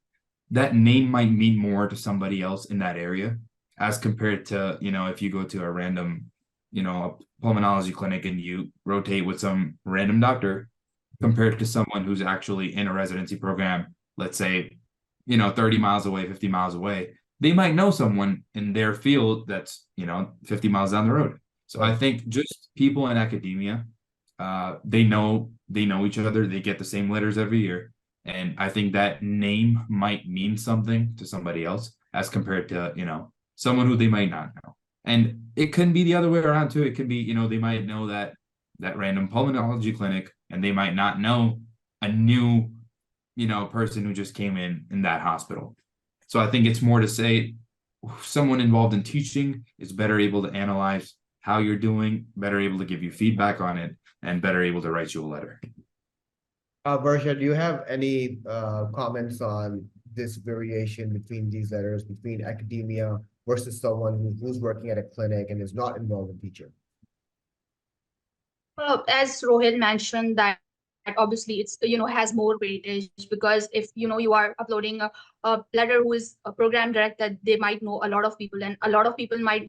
That name might mean more to somebody else in that area as compared to, you know, if you go to a random, you know, a pulmonology clinic and you rotate with some random doctor compared to someone who's actually in a residency program, let's say, you know, 30 miles away, 50 miles away. They might know someone in their field that's, you know, 50 miles down the road. So I think just people in academia, they know each other. They get the same letters every year. And I think that name might mean something to somebody else as compared to, you know, someone who they might not know. And it can be the other way around too. It can be, you know, they might know that random pulmonology clinic, and they might not know a new, you know, person who just came in that hospital. So I think it's more to say someone involved in teaching is better able to analyze how you're doing, better able to give you feedback on it, and better able to write you a letter. Versha, do you have any comments on this variation between these letters, between academia versus someone who's working at a clinic and is not involved in teaching? As Rohit mentioned, that obviously it's, has more weightage, because if, you are uploading a letter who is a program director, they might know a lot of people, and a lot of people might,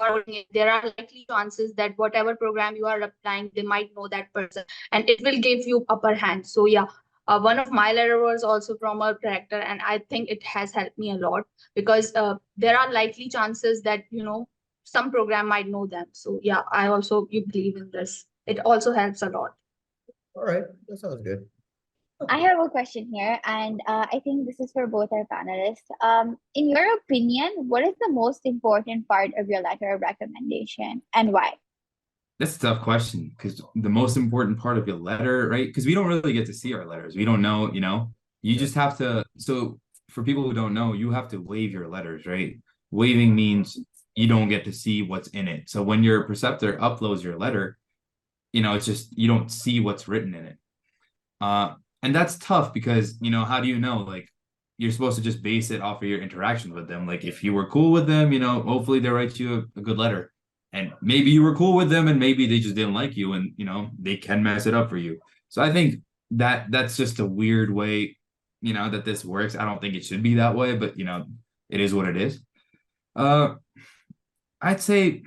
there are likely chances that whatever program you are applying, they might know that person, and it will give you upper hand. So yeah, one of my letter was also from a director, and I think it has helped me a lot, because there are likely chances that, some program might know them. So yeah, I also believe in this. It also helps a lot. All right, that sounds good. I have a question here, and I think this is for both our panelists. In your opinion, what is the most important part of your letter of recommendation and why? That's a tough question because the most important part of your letter, right? Because we don't really get to see our letters. We don't know, you just have to. So for people who don't know, you have to waive your letters, right? Waiving means you don't get to see what's in it. So when your preceptor uploads your letter, it's just you don't see what's written in it. And that's tough because, how do you know? Like, you're supposed to just base it off of your interactions with them. Like, if you were cool with them, hopefully they write you a good letter. And maybe you were cool with them and maybe they just didn't like you and, they can mess it up for you. So I think that's just a weird way, that this works. I don't think it should be that way, but, it is what it is. I'd say,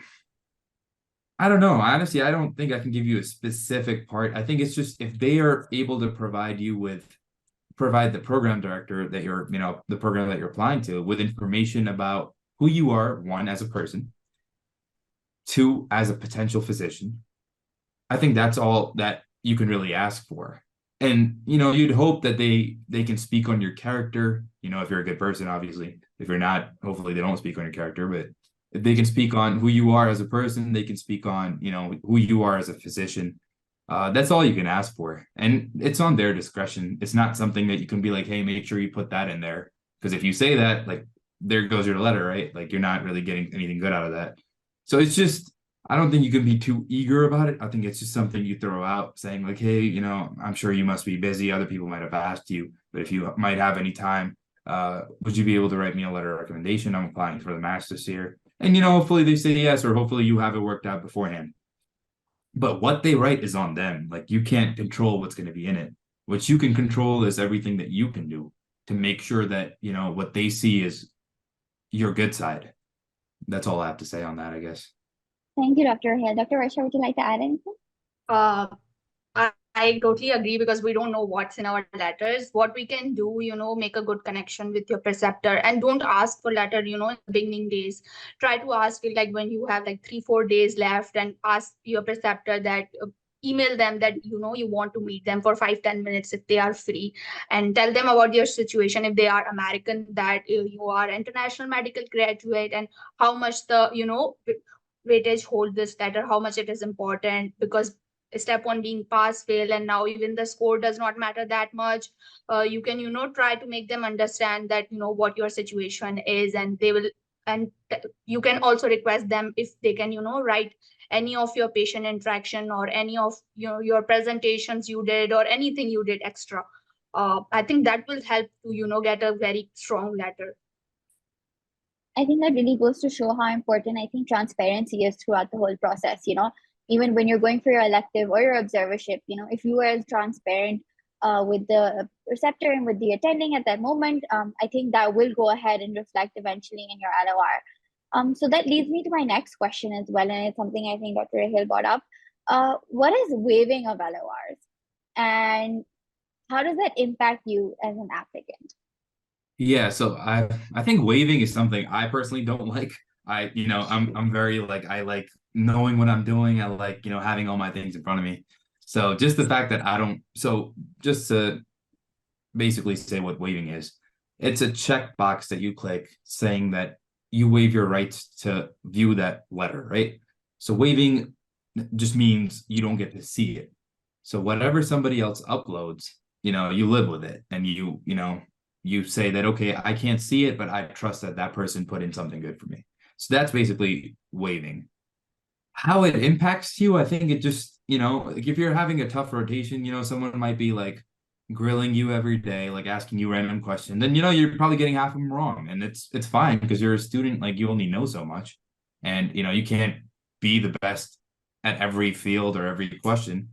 I don't know. Honestly, I don't think I can give you a specific part. I think it's just if they are able to provide the program director that you're, the program that you're applying to with information about who you are, one, as a person, two, as a potential physician. I think that's all that you can really ask for. And, you'd hope that they can speak on your character, if you're a good person, obviously. If you're not, hopefully they don't speak on your character, but if they can speak on who you are as a person, they can speak on, who you are as a physician. That's all you can ask for. And it's on their discretion. It's not something that you can be like, hey, make sure you put that in there. Because if you say that, like, there goes your letter, right? Like, you're not really getting anything good out of that. So it's just, I don't think you can be too eager about it. I think it's just something you throw out saying like, hey, I'm sure you must be busy. Other people might have asked you, but if you might have any time, would you be able to write me a letter of recommendation? I'm applying for the master's here. And, hopefully they say yes, or hopefully you have it worked out beforehand. But what they write is on them. Like, you can't control what's going to be in it. What you can control is everything that you can do to make sure that, what they see is your good side. That's all I have to say on that, I guess. Thank you, Dr. Hill. Dr. Versha, would you like to add anything? I totally agree because we don't know what's in our letters. What we can do, make a good connection with your preceptor and don't ask for letter, in the beginning days. Try to ask it like when you have like 3-4 days left and ask your preceptor that email them that, you want to meet them for 5-10 minutes if they are free and tell them about your situation. If they are American, that you are international medical graduate and how much the, weightage hold this letter, how much it is important because step one being pass fail and now even the score does not matter that much. You can try to make them understand that what your situation is and they will and you can also request them if they can write any of your patient interaction or any of your presentations you did or anything you did extra. I think that will help to get a very strong letter. I think that really goes to show how important I think transparency is throughout the whole process. Even when you're going for your elective or your observership, if you are transparent with the preceptor and with the attending at that moment, I think that will go ahead and reflect eventually in your LOR. So that leads me to my next question as well, and it's something I think Dr. Hill brought up. What is waiving of LORs, and how does that impact you as an applicant? Yeah, so I think waiving is something I personally don't like. I'm very like I like knowing what I'm doing. I like, having all my things in front of me. So just the fact that just to basically say what waiving is, it's a checkbox that you click saying that you waive your rights to view that letter, right? So waiving just means you don't get to see it. So whatever somebody else uploads, you live with it and you say that, okay, I can't see it, but I trust that that person put in something good for me. So that's basically waiving. How it impacts you, I think it just, like if you're having a tough rotation, someone might be like grilling you every day, like asking you random questions, then, you're probably getting half of them wrong. And it's fine because you're a student, like you only know so much. And, you can't be the best at every field or every question.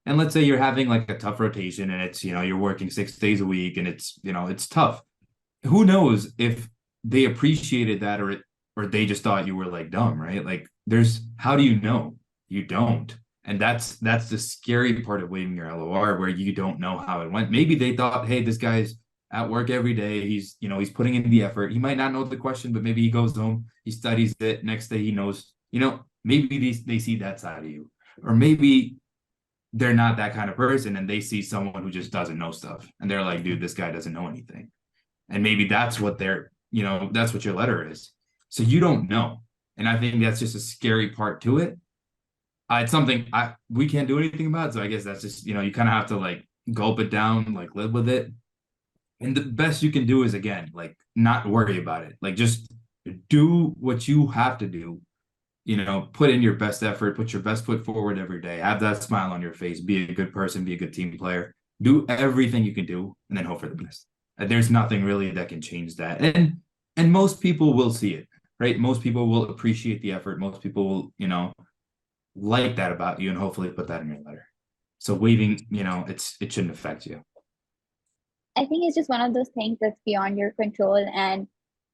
And let's say you're having like a tough rotation and it's, you're working 6 days a week and it's, it's tough. Who knows if they appreciated that or they just thought you were like dumb, right? Like how do you know? You don't. And that's the scary part of waiving your LOR where you don't know how it went. Maybe they thought, hey, this guy's at work every day. He's, he's putting in the effort. He might not know the question, but maybe he goes home, he studies it. Next day he knows, maybe they see that side of you. Or maybe they're not that kind of person, and they see someone who just doesn't know stuff, and they're like, dude, this guy doesn't know anything. And maybe that's what that's what your letter is. So you don't know. And I think that's just a scary part to it. It's something we can't do anything about. So I guess that's just, you kind of have to like gulp it down, like live with it. And the best you can do is, again, like not worry about it. Like just do what you have to do. Put in your best effort, put your best foot forward every day, have that smile on your face, be a good person, be a good team player, do everything you can do, and then hope for the best. There's nothing really that can change that. And most people will see it, right? Most people will appreciate the effort. Most people will, like that about you, and hopefully put that in your letter. So waiving, it shouldn't affect you. I think it's just one of those things that's beyond your control, and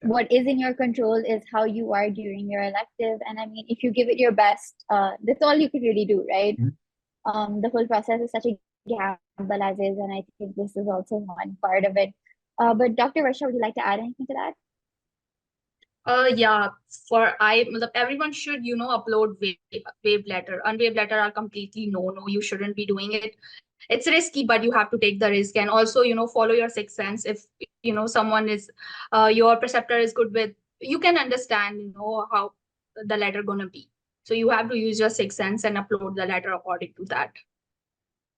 what is in your control is how you are during your elective. And I mean, if you give it your best, that's all you could really do, right? The whole process is such a gamble as is, and I think this is also one part of it. But Dr. Versha, would you like to add anything to that? Yeah, everyone should, upload wave letter. Unwave letter are completely no, you shouldn't be doing it. It's risky, but you have to take the risk. And also, follow your sixth sense. If, someone is, your preceptor is good with, you can understand, how the letter gonna be. So you have to use your sixth sense and upload the letter according to that.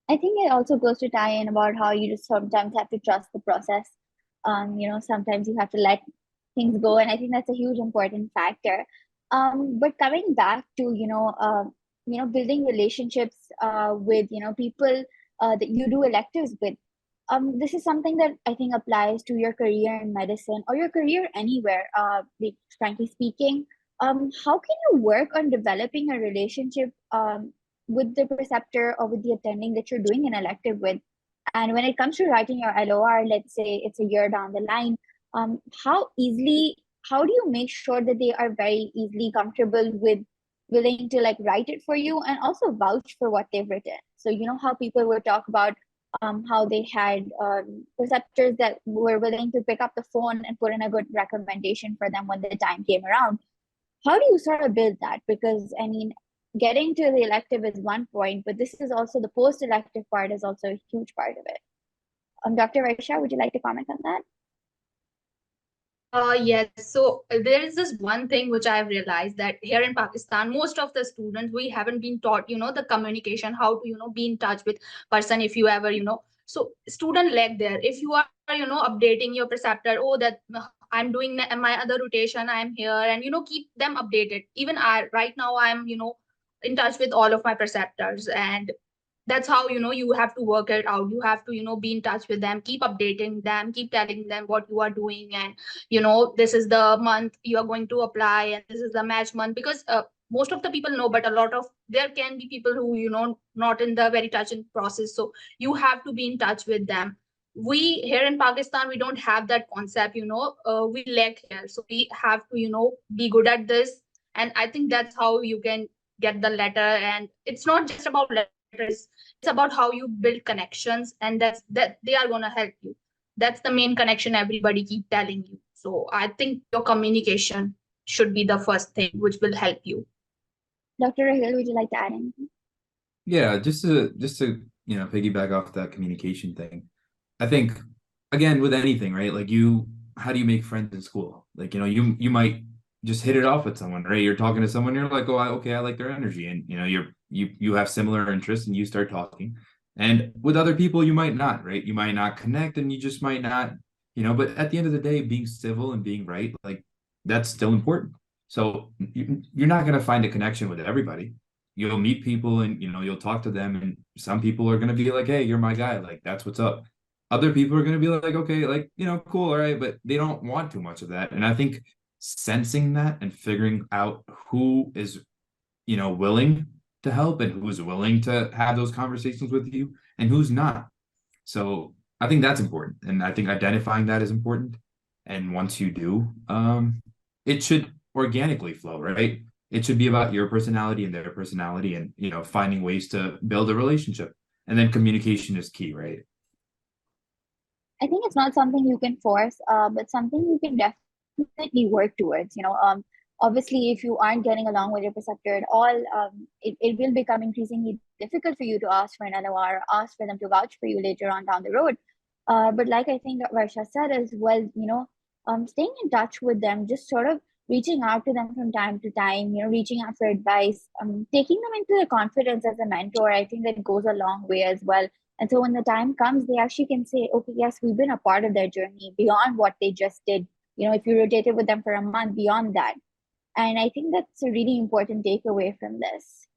I think it also goes to tie in about how you just sometimes have to trust the process. Sometimes you have to let things go, and I think that's a huge important factor. But coming back to building relationships with people that you do electives with, this is something that I think applies to your career in medicine or your career anywhere. Frankly speaking, how can you work on developing a relationship with the preceptor or with the attending that you're doing an elective with? And when it comes to writing your LOR, let's say it's a year down the line, how do you make sure that they are very easily comfortable with willing to like write it for you and also vouch for what they've written? So how people would talk about how they had preceptors that were willing to pick up the phone and put in a good recommendation for them when the time came around. How do you sort of build that? Because I mean, getting to the elective is one point, but this is also the post-elective part is also a huge part of it. Dr. Versha, would you like to comment on that? Yes. So there is this one thing which I've realized, that here in Pakistan, most of the students, we haven't been taught, the communication, how to, be in touch with person if you ever, so student lag there. If you are, updating your preceptor, oh, that I'm doing my other rotation, I'm here, and, keep them updated. Even right now, I'm, in touch with all of my preceptors, and that's how you have to work it out. You have to be in touch with them, keep updating them, keep telling them what you are doing, and this is the month you are going to apply, and this is the match month. Because most of the people know, but a lot of there can be people who not in the very touching process, so you have to be in touch with them. We here in Pakistan, we don't have that concept. We lack here, so we have to be good at this. And I think that's how you can get the letter. And it's not just about letters, it's about how you build connections, and that they are going to help you. That's the main connection everybody keep telling you. So I think your communication should be the first thing which will help you. Dr. Rahil, would you like to add anything? Yeah, just to piggyback off that communication thing. I think, again, with anything, right? Like how do you make friends in school? Like, you might just hit it off with someone, right? You're talking to someone, you're like, oh, okay, I like their energy. And, you have similar interests, and you start talking. And with other people, you might not, right? You might not connect, and you just might not, but at the end of the day, being civil and being right, like that's still important. So you're not going to find a connection with everybody. You'll meet people, and, you'll talk to them, and some people are going to be like, hey, you're my guy. Like, that's what's up. Other people are going to be like, okay, like, cool. All right. But they don't want too much of that. And I think sensing that and figuring out who is, willing to help and who's willing to have those conversations with you and who's not. So I think that's important. And I think identifying that is important. And once you do, it should organically flow, right? It should be about your personality and their personality, and, finding ways to build a relationship. And then communication is key, right? I think it's not something you can force, but something you can definitely work towards. obviously, if you aren't getting along with your preceptor at all, it will become increasingly difficult for you to ask for an LOR, ask for them to vouch for you later on down the road. But like I think Varsha said as well, staying in touch with them, just sort of reaching out to them from time to time, reaching out for advice, taking them into the confidence as a mentor, I think that goes a long way as well. And so when the time comes, they actually can say, okay, yes, we've been a part of their journey beyond what they just did. If you rotated with them for a month, beyond that. And I think that's a really important takeaway from this.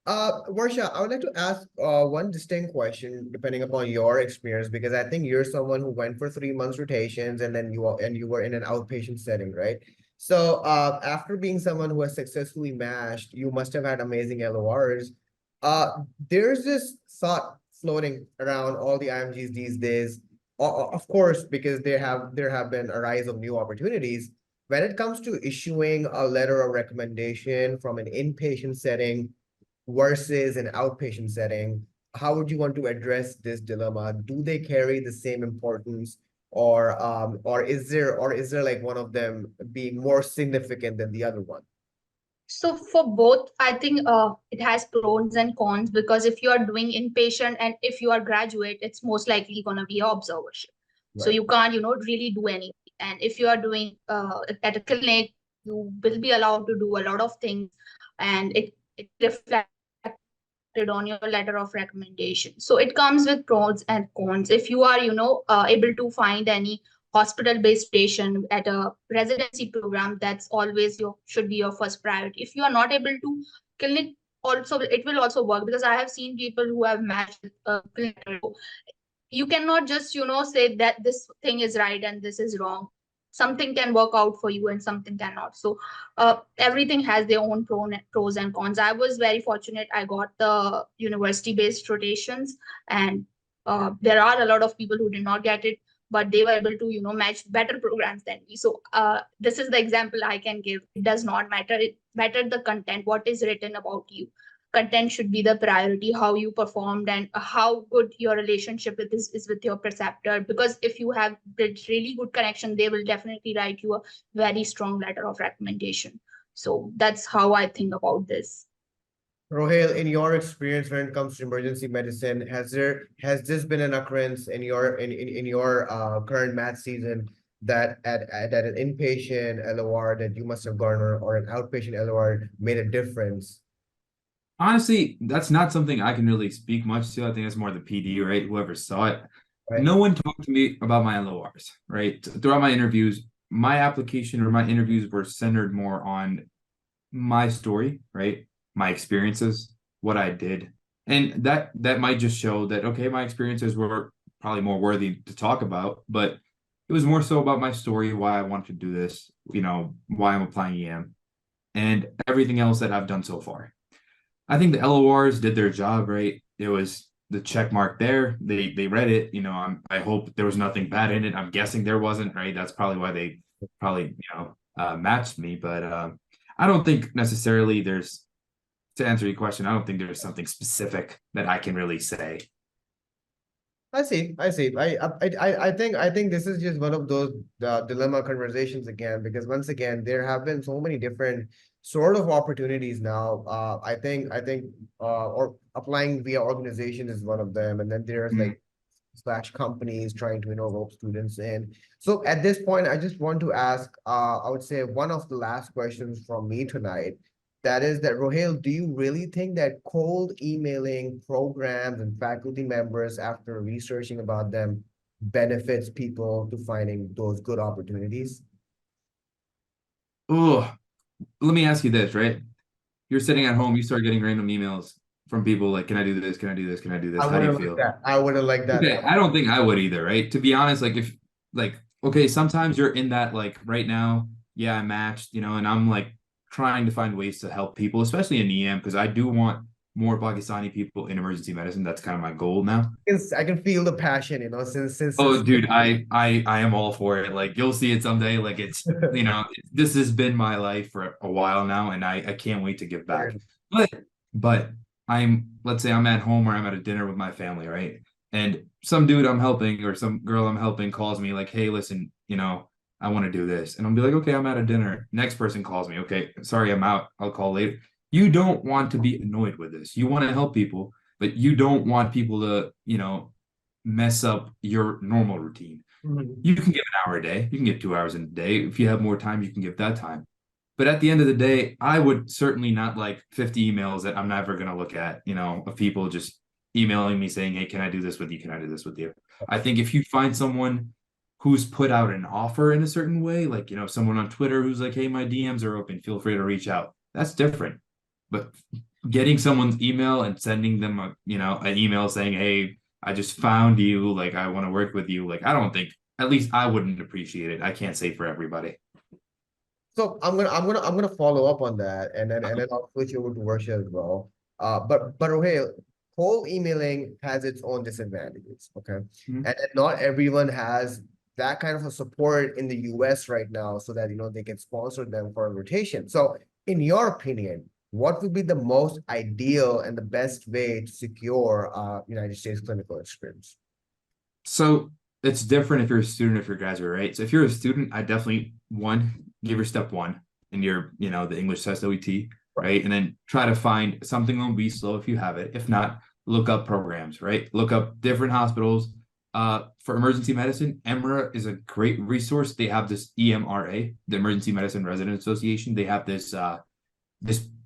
Varsha, I would like to ask one distinct question depending upon your experience, because I think you're someone who went for 3 months rotations and then you were in an outpatient setting, right? So after being someone who has successfully mashed, you must have had amazing LORs. There's this thought floating around all the IMGs these days, of course, because there have been a rise of new opportunities. When it comes to issuing a letter of recommendation from an inpatient setting versus an outpatient setting, how would you want to address this dilemma? Do they carry the same importance, or is there like one of them being more significant than the other one? So for both, I think it has pros and cons, because if you are doing inpatient and if you are graduate, it's most likely going to be observership. So Right. you can't, really do anything. And if you are doing at a clinic, you will be allowed to do a lot of things, and it reflected on your letter of recommendation. So it comes with pros and cons. If you are, able to find any hospital-based patient at a residency program, that's always should be your first priority. If you are not able to, clinic also, it will also work, because I have seen people who have matched clinic. You cannot just, say that this thing is right and this is wrong. Something can work out for you and something cannot. So everything has their own pros and cons. I was very fortunate. I got the university-based rotations, and there are a lot of people who did not get it, but they were able to, match better programs than me. So this is the example I can give. It does not matter. It matters the content, what is written about you. Content should be the priority, how you performed and how good your relationship is with your preceptor. Because if you have built really good connection, they will definitely write you a very strong letter of recommendation. So that's how I think about this. Rohail, in your experience when it comes to emergency medicine, has this been an occurrence in your current math season that at an inpatient LOR that you must have garnered or an outpatient LOR made a difference? Honestly, that's not something I can really speak much to. I think that's more the PD, right? Whoever saw it. Right. No one talked to me about my LORs, right? Throughout my interviews, my application or my interviews were centered more on my story, right? My experiences, what I did. And that might just show that, okay, my experiences were probably more worthy to talk about, but it was more so about my story, why I wanted to do this, why I'm applying EM, and everything else that I've done so far. I think the LORs did their job, right? It was the check mark there. They read it. I hope there was nothing bad in it. I'm guessing there wasn't, right? That's probably why they matched me. But I don't think necessarily to answer your question, I don't think there's something specific that I can really say. I see. I think this is just one of those dilemma conversations again, because once again, there have been so many different sort of opportunities now. I think or applying via organizations is one of them, and then there's like / companies trying to rope students in. So at this point, I just want to ask, I would say one of the last questions from me tonight. That is that, Rohail, do you really think that cold emailing programs and faculty members after researching about them benefits people to finding those good opportunities? Oh, let me ask you this, right? You're sitting at home, you start getting random emails from people like, can I do this? Can I do this? Can I do this? How do you feel? I wouldn't like that. Okay, I don't think I would either, right? To be honest, okay, sometimes you're in that, like right now, yeah, I matched, and I'm like trying to find ways to help people, especially in EM, because I do want more Pakistani people in emergency medicine. That's kind of my goal now. I can feel the passion, since Oh, dude, I am all for it. Like, you'll see it someday. Like, it's this has been my life for a while now, and I can't wait to give back. But let's say I'm at home or I'm at a dinner with my family, right? And some dude I'm helping or some girl I'm helping calls me like, hey, listen, I want to do this. And I'll be like, okay, I'm at a dinner. Next person calls me. Okay, sorry, I'm out. I'll call later. You don't want to be annoyed with this. You want to help people, but you don't want people to, mess up your normal routine. You can give an hour a day. You can give 2 hours in a day. If you have more time, you can give that time. But at the end of the day, I would certainly not like 50 emails that I'm never going to look at, of people just emailing me saying, hey, can I do this with you? Can I do this with you? I think if you find someone who's put out an offer in a certain way, like, someone on Twitter who's like, hey, my DMs are open, feel free to reach out. That's different. But getting someone's email and sending them an email saying, hey, I just found you, like, I want to work with you. Like, I don't think, at least I wouldn't appreciate it. I can't say for everybody. So I'm gonna follow up on that, and then I'll switch over to Versha as well. But okay, cold emailing has its own disadvantages. Okay, and not everyone has that kind of a support in the US right now, so that they can sponsor them for a rotation. So, in your opinion, what would be the most ideal and the best way to secure United States clinical experience? So it's different if you're a student, if you're a graduate, right? So if you're a student, I definitely give your step one in your, the English test OET, right? And then try to find something on VSLO if you have it. If not, look up programs, right? Look up different hospitals. For emergency medicine, EMRA is a great resource. They have this EMRA, the Emergency Medicine Resident Association. They have this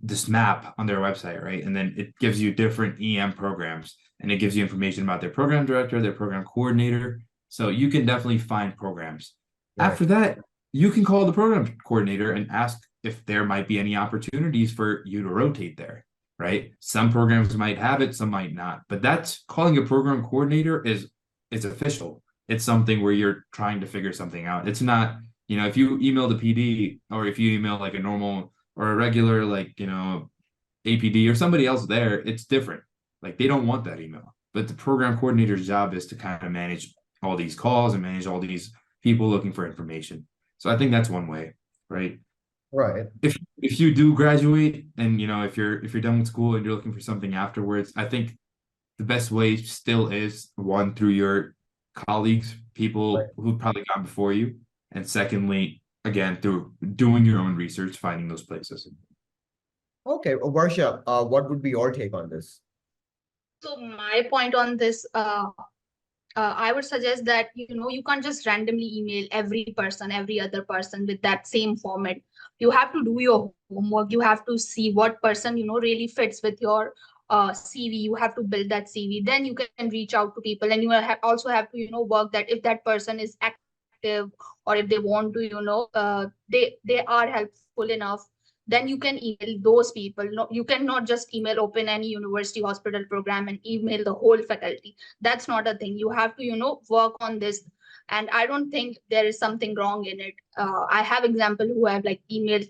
this map on their website, right? And then it gives you different EM programs, and it gives you information about their program director, their program coordinator. So you can definitely find programs. Right. After that, you can call the program coordinator and ask if there might be any opportunities for you to rotate there, right? Some programs might have it, some might not. But that's calling a program coordinator is official. It's something where you're trying to figure something out. It's not, if you email the PD or if you email like a normal or a regular, like, APD or somebody else there, it's different. Like, they don't want that email. But the program coordinator's job is to kind of manage all these calls and manage all these people looking for information. So I think that's one way, right? Right. If you do graduate and, if you're done with school and you're looking for something afterwards, I think the best way still is, one, through your colleagues, people right. who've probably gone before you. And secondly, again, through doing your own research, finding those places. Okay, Versha, what would be your take on this? So my point on this, I would suggest that, you can't just randomly email every other person with that same format. You have to do your homework. You have to see what person, really fits with your CV. You have to build that CV. Then you can reach out to people, and you also have to, work that if that person is active or if they want to, they are helpful enough, then you can email those people. No, you cannot just open any university hospital program and email the whole faculty. That's not a thing. You have to, work on this. And I don't think there is something wrong in it. I have example who have emailed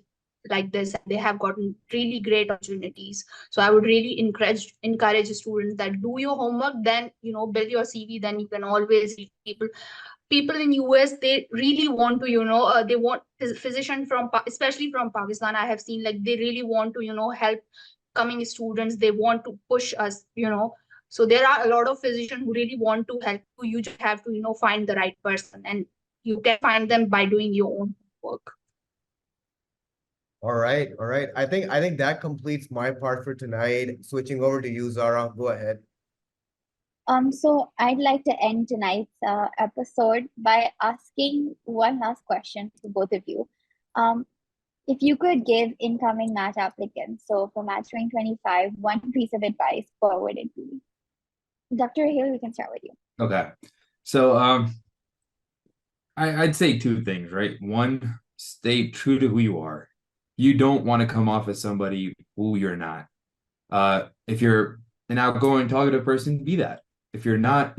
like this. They have gotten really great opportunities. So I would really encourage students that do your homework, then, build your CV, then you can always reach people in US. They really want to, they want physician from, especially from Pakistan. I have seen they really want to, help coming students. They want to push us, so there are a lot of physicians who really want to help you. You just have to, find the right person, and you can find them by doing your own work. All right. I think that completes my part for tonight. Switching over to you, Zara. Go ahead. So I'd like to end tonight's episode by asking one last question to both of you. If you could give incoming match applicants, so for Match 2025, one piece of advice, what would it be? Dr. Hill, we can start with you. Okay. So I'd say two things, right? One, stay true to who you are. You don't want to come off as somebody who you're not. If you're an outgoing, talkative person, be that. If you're not,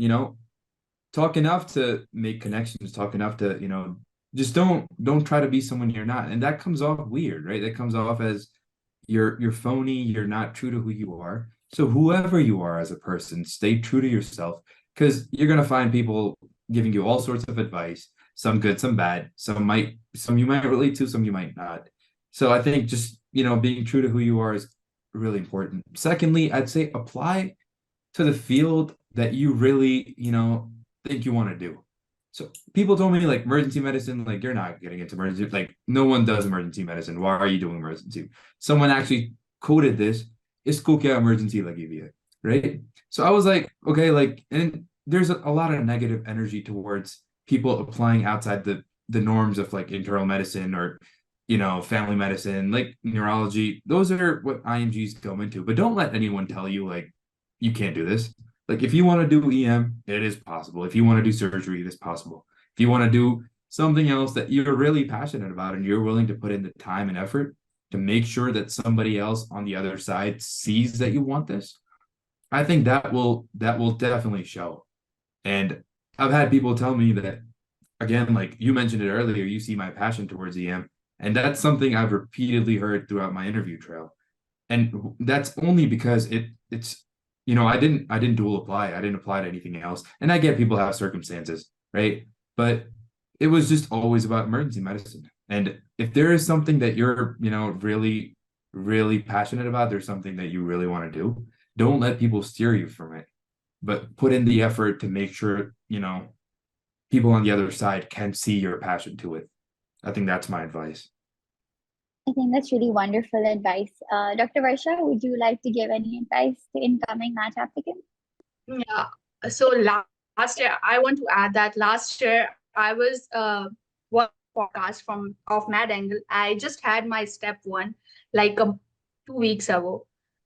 talk enough to make connections, talk enough to, just don't try to be someone you're not. And that comes off weird, right? That comes off as you're phony, you're not true to who you are. So whoever you are as a person, stay true to yourself, because you're going to find people giving you all sorts of advice, some good, some bad, some you might relate to, some you might not. So I think just, being true to who you are is really important. Secondly, I'd say apply to the field that you really, think you want to do. So people told me like emergency medicine, like you're not getting into emergency, like no one does emergency medicine. Why are you doing emergency? Someone actually quoted this, "Isko kya emergency lagi hai," right? So I was like, okay, like, and there's a lot of negative energy towards people applying outside the norms of like internal medicine or family medicine, like neurology. Those are what IMGs go into. But don't let anyone tell you like you can't do this. Like if you want to do EM, it is possible. If you want to do surgery, it is possible. If you want to do something else that you're really passionate about and you're willing to put in the time and effort to make sure that somebody else on the other side sees that you want this, I think that will definitely show. And I've had people tell me that, again, like you mentioned it earlier, you see my passion towards EM, and that's something I've repeatedly heard throughout my interview trail. And that's only because it's I didn't dual apply. I didn't apply to anything else. And I get people have circumstances, right? But it was just always about emergency medicine. And if there is something that you're, really, really passionate about, there's something that you really want to do, don't let people steer you from it. But put in the effort to make sure, people on the other side can see your passion to it. I think that's my advice. I think that's really wonderful advice. Dr. Versha, would you like to give any advice to incoming match applicants? Yeah. So last year, I want to add that last year I was one podcast from of MedAngle. I just had my step one like 2 weeks ago,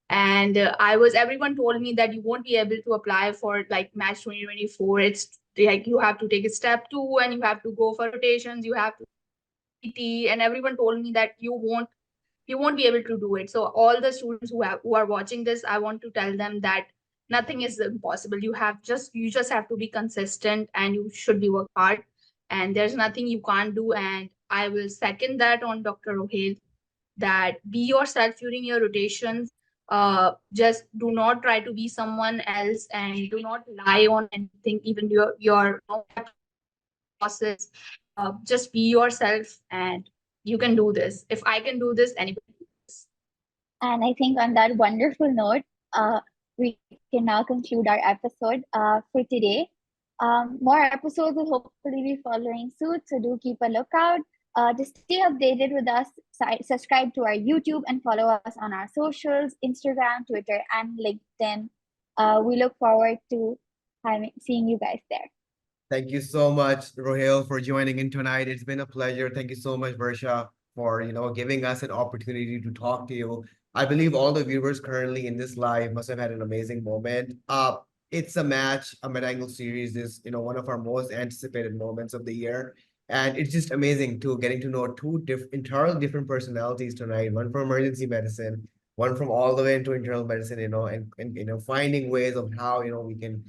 and everyone told me that you won't be able to apply for like Match 2024. It's like you have to take a step two and you have to go for rotations. You have to PT, and everyone told me that you won't be able to do it. So all the students who are watching this, I want to tell them that nothing is impossible. You just have to be consistent and you should be work hard, and there's nothing you can't do. And I will second that on Dr. Rohil, that be yourself during your rotations. Just do not try to be someone else and do not lie on anything, even your process. Just be yourself and you can do this. If I can do this, anybody can do this. And I think on that wonderful note, we can now conclude our episode for today. More episodes will hopefully be following soon, so do keep a lookout. To stay updated with us, subscribe to our YouTube and follow us on our socials, Instagram, Twitter, and LinkedIn. We look forward to seeing you guys there. Thank you so much, Rohil, for joining in tonight. It's been a pleasure. Thank you so much, Versha, for giving us an opportunity to talk to you. I believe all the viewers currently in this live must have had an amazing moment. It's a match, a MedAngle series is one of our most anticipated moments of the year. And it's just amazing to getting to know two entirely different personalities tonight, one from emergency medicine, one from all the way into internal medicine, and finding ways of how we can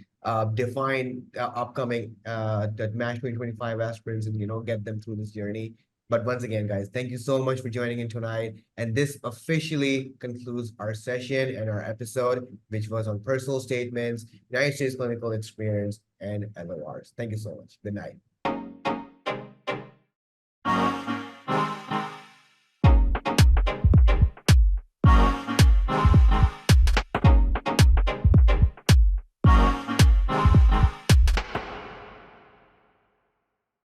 define upcoming that Match 2025 aspirants and get them through this journey. But once again, guys, thank you so much for joining in tonight. And this officially concludes our session and our episode, which was on personal statements, United States clinical experience, and LoRs. Thank you so much. Good night.